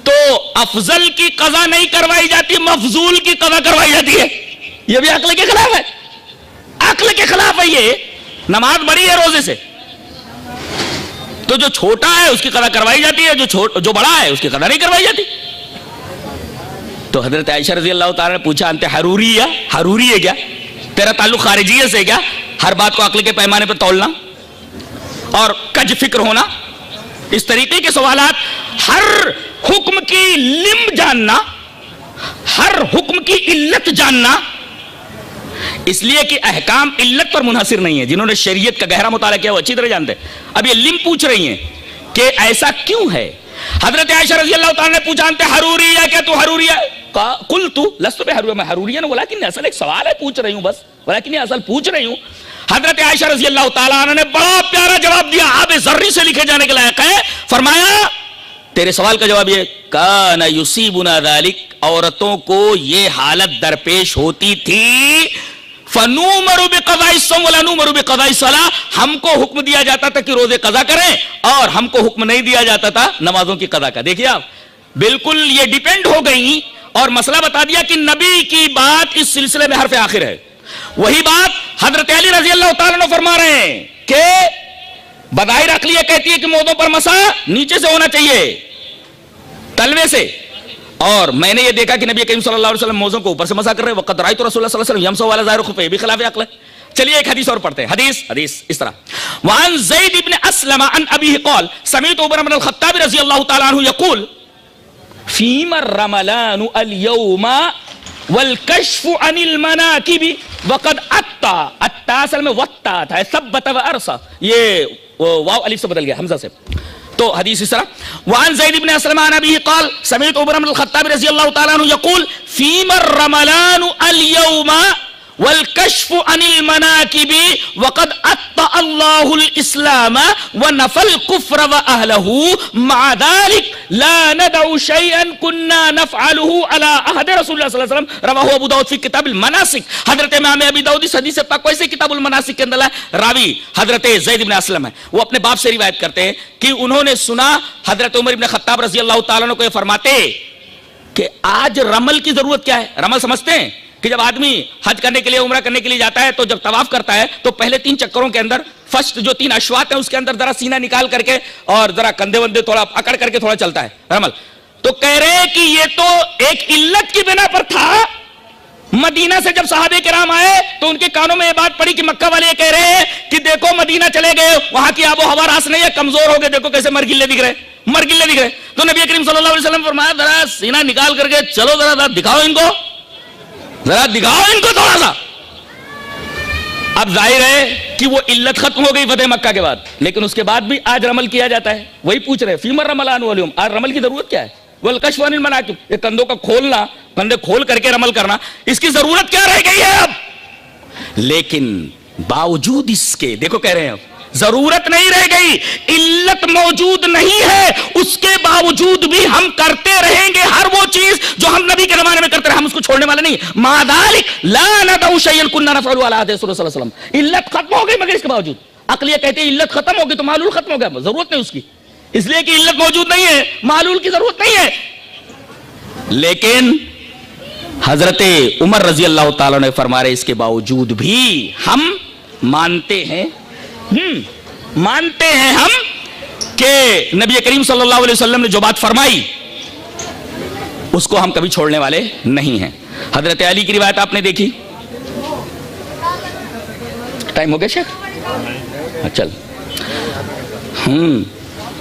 تو افضل کی قضا نہیں کروائی جاتی، مفضول کی قضا کروائی جاتی ہے. یہ بھی عقل کے خلاف ہے، عقل کے خلاف ہے. یہ نماز بڑی ہے روزے سے، تو جو چھوٹا ہے اس کی قضا کروائی جاتی ہے، جو بڑا ہے اس کی قضا نہیں کروائی جاتی. تو حضرت عائشہ رضی اللہ تعالیٰ نے پوچھا انت حروری ہے کیا؟ تیرا تعلق خارجیت سے کیا؟ ہر بات کو عقل کے پیمانے پر تولنا اور کج فکر ہونا، اس طریقے کے سوالات. ہر حکم کی لم جاننا، ہر حکم کی علت جاننا، اس لیے کہ احکام علت پر منحصر نہیں ہے. جنہوں نے شریعت کا گہرا مطالعہ کیا وہ اچھی طرح جانتے ہیں. اب یہ لم پوچھ رہی ہیں کہ ایسا کیوں ہے. حضرت عائشہ رضی اللہ تعالیٰ نے پوچھا انت حروری ہے کیا؟ تو حروری ہے؟ قلت لست بحروریہ، میں حروریہ نہیں، ولیکن اصل ایک سوال ہے پوچھ رہی ہوں بس، ولیکن اصل پوچھ رہی ہوں. حضرت عائشہ رضی اللہ تعالیٰ عنہ نے بڑا پیارا جواب دیا، آب ذری سے لکھے جانے کے لائق ہے. فرمایا تیرے سوال کا جواب یہ کان یصیبنا ذلک، عورتوں کو یہ حالت درپیش ہوتی تھی. فنؤمر بقضاء الصوم ولا نؤمر بقضاء الصلاۃ، ہم کو حکم دیا جاتا تھا کہ روزے قضا کریں اور ہم کو حکم نہیں دیا جاتا تھا نمازوں کی قضا کا. دیکھیے آپ بالکل یہ ڈیپینڈ ہو گئی اور مسئلہ بتا دیا کہ نبی کی بات اس سلسلے میں حرف آخر ہے. وہی بات حضرت علی رضی اللہ تعالیٰ عنہ فرما رہے ہیں کہ بظاہر عقلیہ کہتی ہے کہ موضوع پر مسا نیچے سے ہونا چاہیے، تلوے سے، اور میں نے یہ دیکھا کہ نبی کریم صلی اللہ علیہ وسلم موضوع کو اوپر سے مسا کر رہے ہیں. وقد رأیت رسول اللہ صلی اللہ علیہ وسلم یمسح علی ظاہر خفیہ، بھی خلاف عقل ہے. چلیے ایک حدیث اور پڑھتے ہیں. حدیث اس طرح وعن زید بن اسلم عن ابیہ قال سمعت عمر بن الخطاب رضی اللہ تعالیٰ عنہ یقول فیما الرملان اليوم والکشف عن المناکب وقد اتا اصل میں وطا تھا، ثبت و ارسا، یہ واو الف سے بدل گیا حمزہ سے. تو حدیث اس طرح وعن زید بن اسلم عن ابیہ قال سمعت عمر بن الخطاب رضی اللہ تعالیٰ عنہ یقول فیما الرملان اليوم والکشف عن المناکب وقد اطأ اللہ الاسلام ونفى الكفر واہلہ مع ذلك لا ندع شيئا كنا نفعله على عهد رسول اللہ صلی اللہ علیہ وسلم. رواہ ابو داؤد فی کتاب المناسک. حضرت امام ابی داؤد اس حدیث پاک کو ایسے کتاب المناسک کے اندر راوی حضرت زید بن اسلم ہے. وہ اپنے باپ سے روایت کرتے ہیں کہ انہوں نے سنا حضرت عمر بن خطاب رضی اللہ تعالیٰ عنہ کو یہ فرماتے کہ آج رمل کی ضرورت کیا ہے. رمل سمجھتے ہیں کہ جب آدمی حج کرنے کے لیے عمرہ کرنے کے لیے جاتا ہے تو جب طواف کرتا ہے تو پہلے 3 چکروں کے اندر فرسٹ جو 3 اشواط ہیں اس کے اندر ذرا سینہ نکال کر کے اور ذرا کندھے وندے تھوڑا اکڑ کر کے تھوڑا چلتا ہے رمل. تو کہہ رہے ہیں کہ یہ تو ایک علت کی بنا پر تھا. مدینہ سے جب صحابہ کرام آئے تو ان کے کانوں میں یہ بات پڑی کہ مکہ والے کہہ رہے ہیں کہ دیکھو مدینہ چلے گئے، وہاں کی آب و ہوا راس نہیں ہے، کمزور ہو گئے، دیکھو کیسے مرگلے دکھ رہے. تو نبی کریم صلی اللہ علیہ وسلم فرمایا ذرا سینہ نکال کر کے چلو، ذرا دکھاؤ ان کو، ذرا دکھاؤ ان کو تھوڑا سا. اب ظاہر ہے کہ وہ علت ختم ہو گئی فتح مکہ کے بعد، لیکن اس کے بعد بھی آج رمل کیا جاتا ہے. وہی پوچھ رہے فیما الرملان اليوم، آج رمل کی ضرورت کیا ہے؟ والکشف عن المناکب، یہ کندھوں کا کھولنا، کندھے کھول کر کے رمل کرنا، اس کی ضرورت کیا رہ گئی ہے اب؟ لیکن باوجود اس کے دیکھو کہہ رہے ہیں ضرورت نہیں رہ گئی، علت موجود نہیں ہے، اس کے باوجود بھی ہم کرتے رہیں گے ہر وہ چیز جو ہم نبی کے زمانے میں کرتے رہے، ہم اس کو چھوڑنے والے نہیں. مع ذلك لا ندع شيئا كنا نفعله على عهد رسول اللہ صلی اللہ علیہ وسلم. علت ختم ہو گئی مگر اس کے باوجود عقلیہ کہتے ہیں علت ختم ہو گئی تو معلول ختم ہو گیا، ضرورت نہیں اس کی، اس لیے کہ علت موجود نہیں ہے، معلول کی ضرورت نہیں ہے. لیکن حضرت عمر رضی اللہ تعالیٰ نے فرما رہے اس کے باوجود بھی ہم مانتے ہیں ہم کہ نبی کریم صلی اللہ علیہ وسلم نے جو بات فرمائی اس کو ہم کبھی چھوڑنے والے نہیں ہیں. حضرت علی کی روایت آپ نے دیکھی. ٹائم ہو گیا شیخ؟ چل.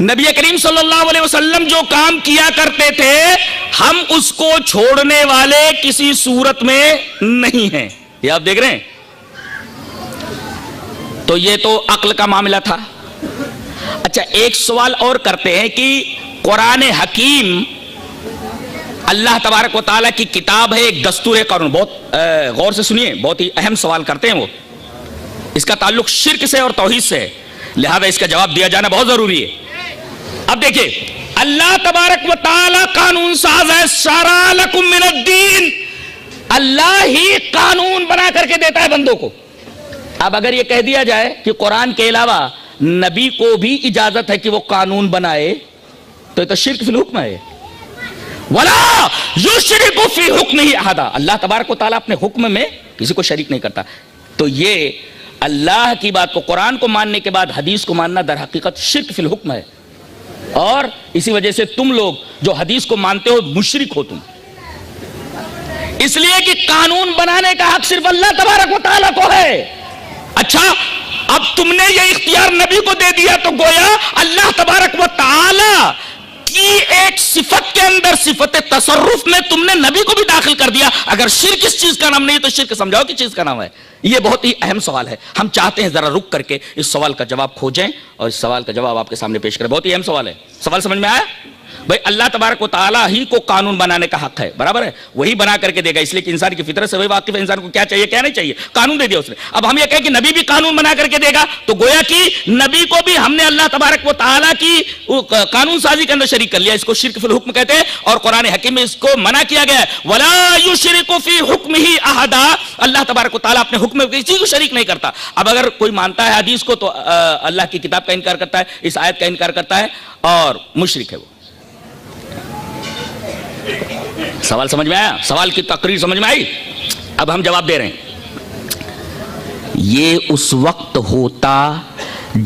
نبی کریم صلی اللہ علیہ وسلم جو کام کیا کرتے تھے ہم اس کو چھوڑنے والے کسی صورت میں نہیں ہیں. یہ آپ دیکھ رہے ہیں. تو یہ تو عقل کا معاملہ تھا. اچھا ایک سوال اور کرتے ہیں کہ قرآن حکیم اللہ تبارک و تعالیٰ کی کتاب ہے، ایک دستور قانون. بہت غور سے سنیے، بہت ہی اہم سوال کرتے ہیں وہ. اس کا تعلق شرک سے اور توحید سے ہے، لہذا اس کا جواب دیا جانا بہت ضروری ہے. اب دیکھیں اللہ تبارک و تعالی قانون ساز ہے. شرع لکم من الدین, اللہ ہی قانون بنا کر کے دیتا ہے بندوں کو. اب اگر یہ کہہ دیا جائے کہ قرآن کے علاوہ نبی کو بھی اجازت ہے کہ وہ قانون بنائے تو یہ تو شرک فی الحکم ہے. وَلَا يُشْرِكُ فِي حُکْمِهِ أَحَدًا, اللہ تبارک و تعالیٰ اپنے حکم میں کسی کو شریک نہیں کرتا. تو یہ اللہ کی بات کو, قرآن کو ماننے کے بعد حدیث کو ماننا در حقیقت شرک فی الحکم ہے. اور اسی وجہ سے تم لوگ جو حدیث کو مانتے ہو مشرک ہو تم, اس لیے کہ قانون بنانے کا حق صرف اللہ تبارک و تعالیٰ کو ہے. اچھا, اب تم نے یہ اختیار نبی کو دے دیا تو گویا اللہ تبارک و تعالیٰ کی ایک صفت کے اندر, صفت تصرف میں تم نے نبی کو بھی داخل کر دیا. اگر شرک اس چیز کا نام نہیں تو شرک سمجھاؤ کہ چیز کا نام ہے. یہ بہت ہی اہم سوال ہے. ہم چاہتے ہیں ذرا رک کر کے اس سوال کا جواب کھوجیں اور اس سوال کا جواب آپ کے سامنے پیش کریں. بہت ہی اہم سوال ہے. سوال سمجھ میں آیا؟ بھائی اللہ تبارک و تعالیٰ ہی کو قانون بنانے کا حق ہے, برابر ہے, وہی بنا کر کے دے گا, اس لیے کہ انسان کی فطرت سے وہی واقف ہے انسان کو کیا چاہیے کیا نہیں چاہیے, قانون دے دیا اس نے. اب ہم یہ کہیں کہ نبی بھی قانون بنا کر کے دے گا تو گویا کہ نبی کو بھی ہم نے اللہ تبارک و تعالیٰ کی قانون سازی کے اندر شریک کر لیا. اس کو شرک فی الحکم کہتے ہیں اور قرآن حکیم میں اس کو منع کیا گیا ہے. وَلَا يُشْرِكُ فِي حُکْمِهِ أَحَدًا, اللہ تبارک و تعالیٰ اپنے حکم میں کسی کو شریک نہیں کرتا. اب اگر کوئی مانتا ہے حدیث کو تو اللہ کی کتاب کا انکار کرتا ہے, اس آیت کا انکار کرتا ہے اور مشرک ہے وہ. سوال سمجھ میں آیا؟ سوال کی تقریر سمجھ میں آئی؟ اب ہم جواب دے رہے ہیں. یہ اس وقت ہوتا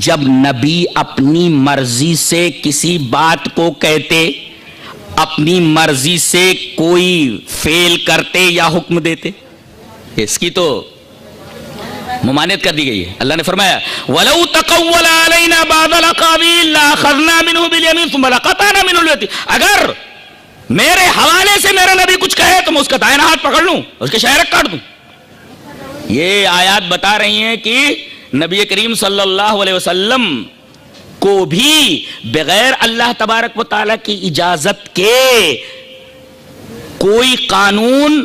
جب نبی اپنی مرضی سے کسی بات کو کہتے, اپنی مرضی سے کوئی فعل کرتے یا حکم دیتے. اس کی تو ممانعت کر دی گئی ہے. اللہ نے فرمایا وَلَوْ تَقَوَّلَ عَلَيْنَا بَعْضَ الْأَقَاوِيلِ لَأَخَذْنَا مِنْهُ بِالْيَمِينِ ثُمَّ لَقَطَعْنَا مِنْهُ الْوَتِينَ, اگر میرے حوالے سے میرا نبی کچھ کہے تو میں اس کا دائنا ہاتھ پکڑ لوں, اس کے شہرک کاٹ دوں. یہ آیات بتا رہی ہیں کہ نبی کریم صلی اللہ علیہ وسلم کو بھی بغیر اللہ تبارک و تعالیٰ کی اجازت کے کوئی قانون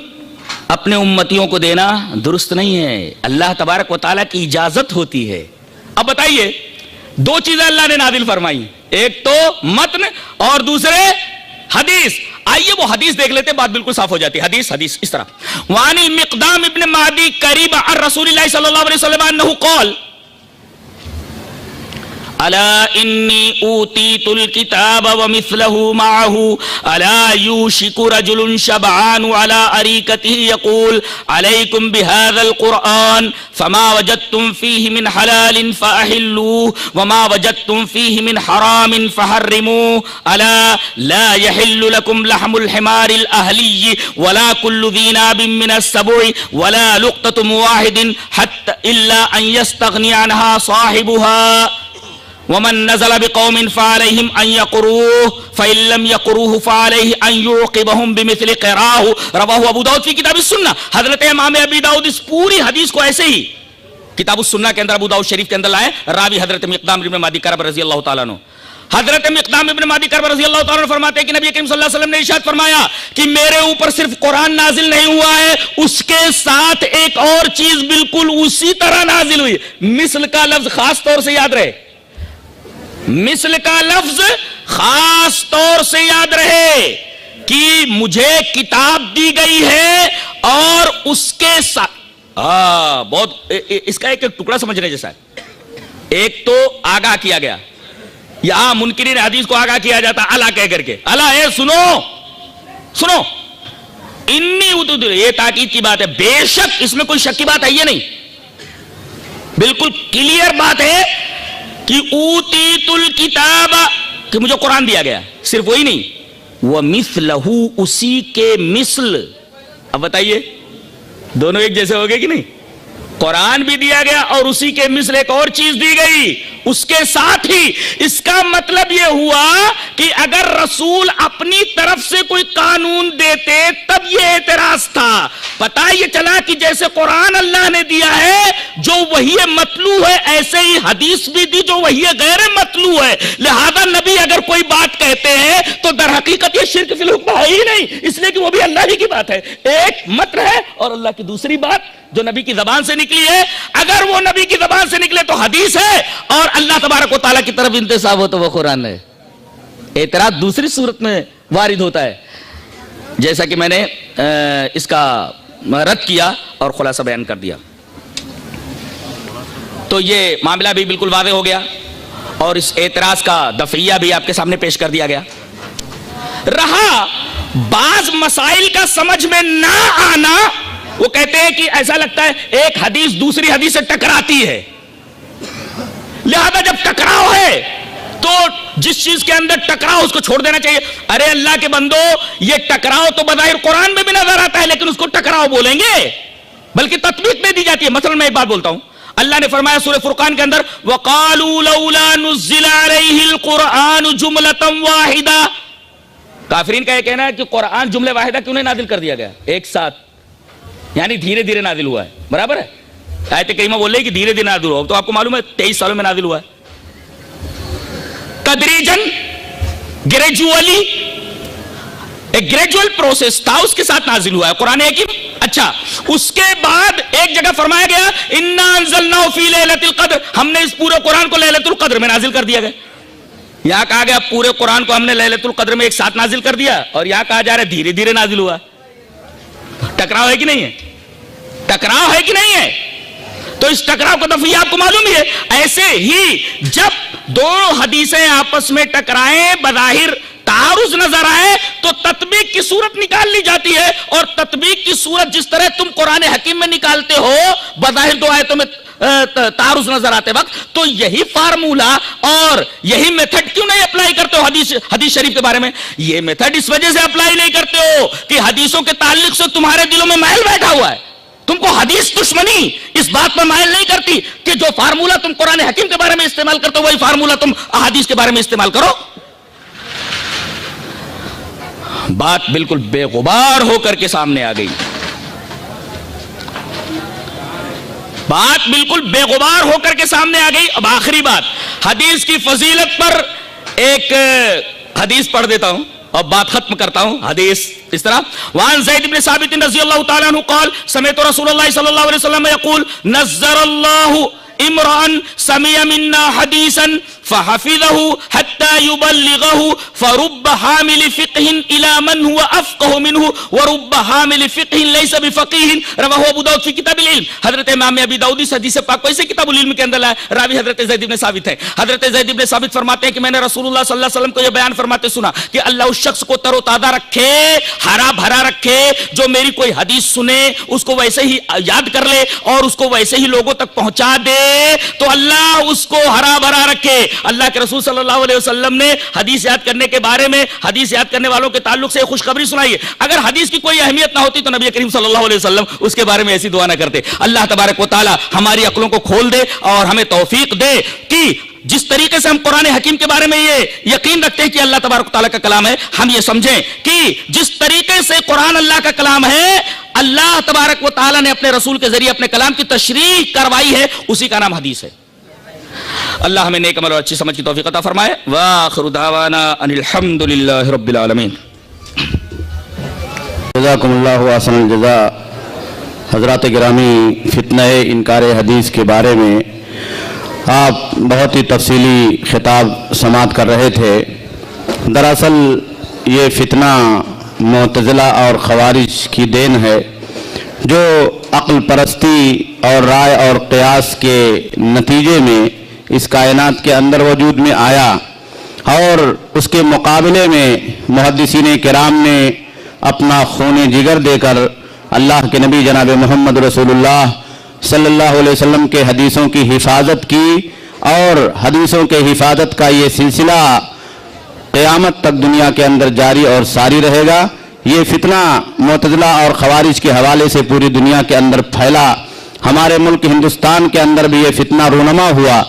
اپنے امتیوں کو دینا درست نہیں ہے. اللہ تبارک و تعالیٰ کی اجازت ہوتی ہے. اب بتائیے, دو چیزیں اللہ نے نازل فرمائی, ایک تو متن اور دوسرے حدیث. آئیے وہ حدیث دیکھ لیتے, بات بالکل صاف ہو جاتی ہے. حدیث اس طرح, وعن المقدام ابن معدی قریب عن رسول اللہ صلی اللہ علیہ وسلم انه قال الا انی اوتیت الكتاب ومثله معه الا يوشك رجل شبعان على اريكته يقول عليكم بهذا القرآن فما وجدتم فيه من حلال فأحلوه وما وجدتم فيه من حرام فحرموه الا لا يحل لكم لحم الحمار الأهلي ولا كل ذي ناب من السبع ولا لقطة واحد حتى إلا أن يستغني عنها صاحبها ومن نزل بقوم فعليهم أن يقروه فإن لم يقروه فعليه أن يعقبهم بمثل قراه. رواه ابو داؤد في کتاب السنہ. حضرت امام ابی داؤد اس پوری حدیث کو ایسے ہی کتاب السنہ کے اندر ابو داؤد شریف کے اندر لائے. راوی حضرت مقدام ابن معدی کرب رضی اللہ تعالیٰ عنہ. حضرت مقدام ابن معدی کرب رضی اللہ تعالیٰ عنہ فرماتے ہیں کہ نبی کریم صلی اللہ علیہ وسلم نے ارشاد فرمایا کہ میرے اوپر صرف قرآن نازل نہیں ہوا ہے, اس کے ساتھ ایک اور چیز بالکل اسی طرح نازل ہوئی. مثل کا لفظ خاص طور سے یاد رہے, مثل کا لفظ خاص طور سے یاد رہے کہ مجھے کتاب دی گئی ہے اور اس کے ساتھ بہت اس کا ایک ٹکڑا سمجھنے جیسا ہے. ایک تو آگاہ کیا گیا, یہاں منکرین حدیث کو آگاہ کیا جاتا الا کہہ کر کے, الا اے سنو انی, یہ تاکید کی بات ہے. بے شک اس میں کوئی شک کی بات ہے یہ نہیں, بالکل کلیئر بات ہے کہ اوتیت الکتاب, کہ مجھے قرآن دیا گیا. صرف وہی نہیں, ومثلہ, اسی کے مثل. اب بتائیے دونوں ایک جیسے ہو گئے کہ نہیں؟ قرآن بھی دیا گیا اور اسی کے مثل ایک اور چیز دی گئی اس کے ساتھ ہی. اس کا مطلب یہ ہوا کہ اگر رسول اپنی طرف سے کوئی قانون دیتے تب یہ اعتراض تھا. پتہ یہ چلا کہ جیسے قرآن اللہ نے دیا ہے جو وہی مطلوع ہے, ایسے ہی حدیث بھی دی جو وہی غیر مطلوع ہے. لہذا نبی اگر کوئی بات کہتے ہیں تو در حقیقت یہ شرک فی الحکم ہے ہی نہیں, اس لیے کہ وہ بھی اللہ ہی کی بات ہے. ایک متن ہے اور اللہ کی دوسری بات جو نبی کی زبان سے نکلی ہے. اگر وہ نبی کی زبان سے نکلے تو حدیث ہے, اور اللہ تبارک و تعالیٰ کی طرف انتساب ہو تو وہ قرآن ہے. اعتراض دوسری صورت میں وارد ہوتا ہے، جیسا کہ میں نے اس کا رد کیا اور خلاصہ بیان کر دیا. تو یہ معاملہ بھی بالکل واضح ہو گیا اور اس اعتراض کا دفعیہ بھی آپ کے سامنے پیش کر دیا گیا. رہا بعض مسائل کا سمجھ میں نہ آنا، وہ کہتے ہیں کہ ایسا لگتا ہے ایک حدیث دوسری حدیث سے ٹکراتی ہے، لہذا جب ٹکراؤ ہے تو جس چیز کے اندر ٹکراؤ اس کو چھوڑ دینا چاہیے. ارے اللہ کے بندو، یہ ٹکراؤ تو بظاہر قرآن میں بھی نظر آتا ہے لیکن اس کو ٹکراؤ بولیں گے، بلکہ تطبیق میں دی جاتی ہے. مثلا میں ایک بات بولتا ہوں، اللہ نے فرمایا سورہ فرقان کے اندر وَقَالُوا لَوْلَا نُزِّلَ عَلَيْهِ الْقُرْآنُ جُمْلَةً وَاحِدَةً. کافرین کا یہ کہنا ہے کہ قرآن جملے واحدہ کیوں نہیں نازل کر دیا گیا ایک ساتھ، یعنی دھیرے دھیرے نازل ہوا ہے. برابر ہے، آیت کریمہ بول رہی ہے کہ دھیرے دھیرے نازل ہوا، تو آپ کو معلوم ہے 23 سالوں میں نازل ہوا ہے. تدریجن، گریجولی، ایک گریجوئل پروسیس تھا، اس کے ساتھ نازل ہوا ہے قرآن حکیم. اچھا، اس کے بعد ایک جگہ فرمایا گیا اِنَّا أَنزَلْنَاهُ فِي لَيْلَةِ الْقَدْرِ، ہم نے اس پورے قرآن کو لیلۃ القدر میں نازل کر دیا گیا. یہاں کہا گیا پورے قرآن کو ہم نے لیلۃ القدر میں ایک ساتھ نازل کر دیا، اور یہاں کہا جا رہا ہے دھیرے دھیرے نازل ہوا. ٹکراؤ ہے کہ نہیں ہے؟ ٹکراؤ ہے کہ نہیں ہے؟ تو اس ٹکراؤ کا دفعہ آپ کو معلوم ہی ہے. ایسے ہی جب دونوں حدیثیں آپس میں ٹکرائیں، بظاہر تعارض نظر آئے، تو تطبیق کی صورت نکال لی جاتی ہے. اور تطبیق کی صورت جس طرح تم قرآن حکیم میں نکالتے ہو بظاہر دو آیتوں میں تعارض نظر آتے وقت، تو یہی فارمولا اور یہی میتھڈ کیوں نہیں اپلائی کرتے ہو حدیث شریف کے بارے میں؟ یہ میتھڈ اس وجہ سے اپلائی نہیں کرتے ہو کہ حدیثوں کے تعلق سے تمہارے دلوں میں محل بیٹھا ہوا ہے. تم کو حدیث دشمنی اس بات پر مائل نہیں کرتی کہ جو فارمولا تم قرآن حکیم کے بارے میں استعمال کرتے ہو وہی فارمولا تم احادیث کے بارے میں استعمال کرو. بات بالکل بے غبار ہو کر کے سامنے آ گئی. بات بالکل بے غبار ہو کر کے سامنے آ گئی. اب آخری بات، حدیث کی فضیلت پر ایک حدیث پڑھ دیتا ہوں اور بات ختم کرتا ہوں. حدیث اس طرح، وعن زید بن ثابت رضی اللہ تعالی عنہ قال سمعت رسول اللہ صلی اللہ علیہ وسلم يقول نزر اللہ امرأ سمع منا حدیثا فحفظه حتى يبلغه فرب حامل فقه الى من هو افقه منه ورب حامل فقه ليس بفقيه رواه ابو داؤد في كتاب العلم. حضرت امام ابی داؤد اس حدیث پاک کو اسے کتاب العلم کے اندر لائے. راوی حضرت زید بن ثابت ہے. حضرت زید بن ثابت فرماتے ہیں کہ میں نے رسول اللہ صلی اللہ علیہ وسلم کو یہ بیان فرماتے سنا کہ اللہ اس شخص کو تر و تازہ رکھے، ہرا بھرا رکھے، جو میری کوئی حدیث سنے اس کو ویسے ہی یاد کر لے اور اس کو ویسے ہی لوگوں تک پہنچا دے، تو اللہ اس کو ہرا بھرا رکھے. اللہ کے رسول صلی اللہ علیہ وسلم نے حدیث یاد کرنے کے بارے میں حدیث یاد کرنے والوں کے تعلق سے خوشخبری سنائی ہے. اگر حدیث کی کوئی اہمیت نہ ہوتی تو نبی کریم صلی اللہ علیہ وسلم اس کے بارے میں ایسی دعا نہ کرتے. اللہ تبارک و تعالی ہماری عقلوں کو کھول دے اور ہمیں توفیق دے کہ جس طریقے سے ہم قرآن حکیم کے بارے میں یہ یقین رکھتے ہیں کہ اللہ تبارک و تعالی کا کلام ہے، ہم یہ سمجھیں کہ جس طریقے سے قرآن اللہ کا کلام ہے، اللہ تبارک و تعالی نے اپنے رسول کے ذریعے اپنے کلام کی تشریح کروائی ہے، اسی کا نام حدیث ہے. اللہ ہمیں نیک عمل اور اچھی سمجھ کی توفیق عطا فرمائے. وآخر دعوانا ان الحمد للہ رب العالمین. جزاکم اللہ احسن الجزاء. حضرات گرامی، فتنہ انکار حدیث کے بارے میں آپ بہت ہی تفصیلی خطاب سماعت کر رہے تھے. دراصل یہ فتنہ معتزلہ اور خوارج کی دین ہے، جو عقل پرستی اور رائے اور قیاس کے نتیجے میں اس کائنات کے اندر وجود میں آیا، اور اس کے مقابلے میں محدثین کرام نے اپنا خون جگر دے کر اللہ کے نبی جناب محمد رسول اللہ صلی اللہ علیہ وسلم کے حدیثوں کی حفاظت کی، اور حدیثوں کے حفاظت کا یہ سلسلہ قیامت تک دنیا کے اندر جاری اور ساری رہے گا. یہ فتنہ معتزلہ اور خوارج کے حوالے سے پوری دنیا کے اندر پھیلا. ہمارے ملک ہندوستان کے اندر بھی یہ فتنہ رونما ہوا،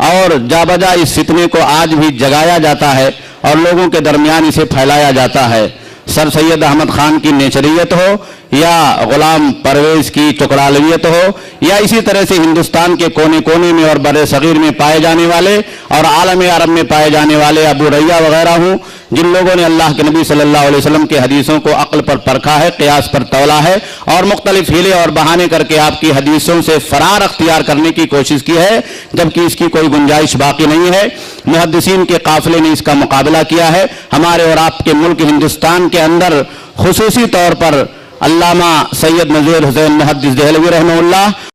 اور جا بجا اس فتنے کو آج بھی جگایا جاتا ہے اور لوگوں کے درمیان اسے پھیلایا جاتا ہے. سر سید احمد خان کی نیچریت ہو یا غلام پرویز کی ٹکڑالویت ہو یا اسی طرح سے ہندوستان کے کونے کونے میں اور بر صغیر میں پائے جانے والے اور عالم عرب میں پائے جانے والے ابو ریہ وغیرہ ہوں، جن لوگوں نے اللہ کے نبی صلی اللہ علیہ وسلم کے حدیثوں کو عقل پر پرکھا ہے، قیاس پر تولا ہے اور مختلف ہیلے اور بہانے کر کے آپ کی حدیثوں سے فرار اختیار کرنے کی کوشش کی ہے، جبکہ اس کی کوئی گنجائش باقی نہیں ہے۔ محدثین کے قافلے نے اس کا مقابلہ کیا ہے۔ ہمارے اور آپ کے ملک ہندوستان کے اندر خصوصی طور پر علامہ سید نذیر حسین محدث دہلوی رحمہ اللہ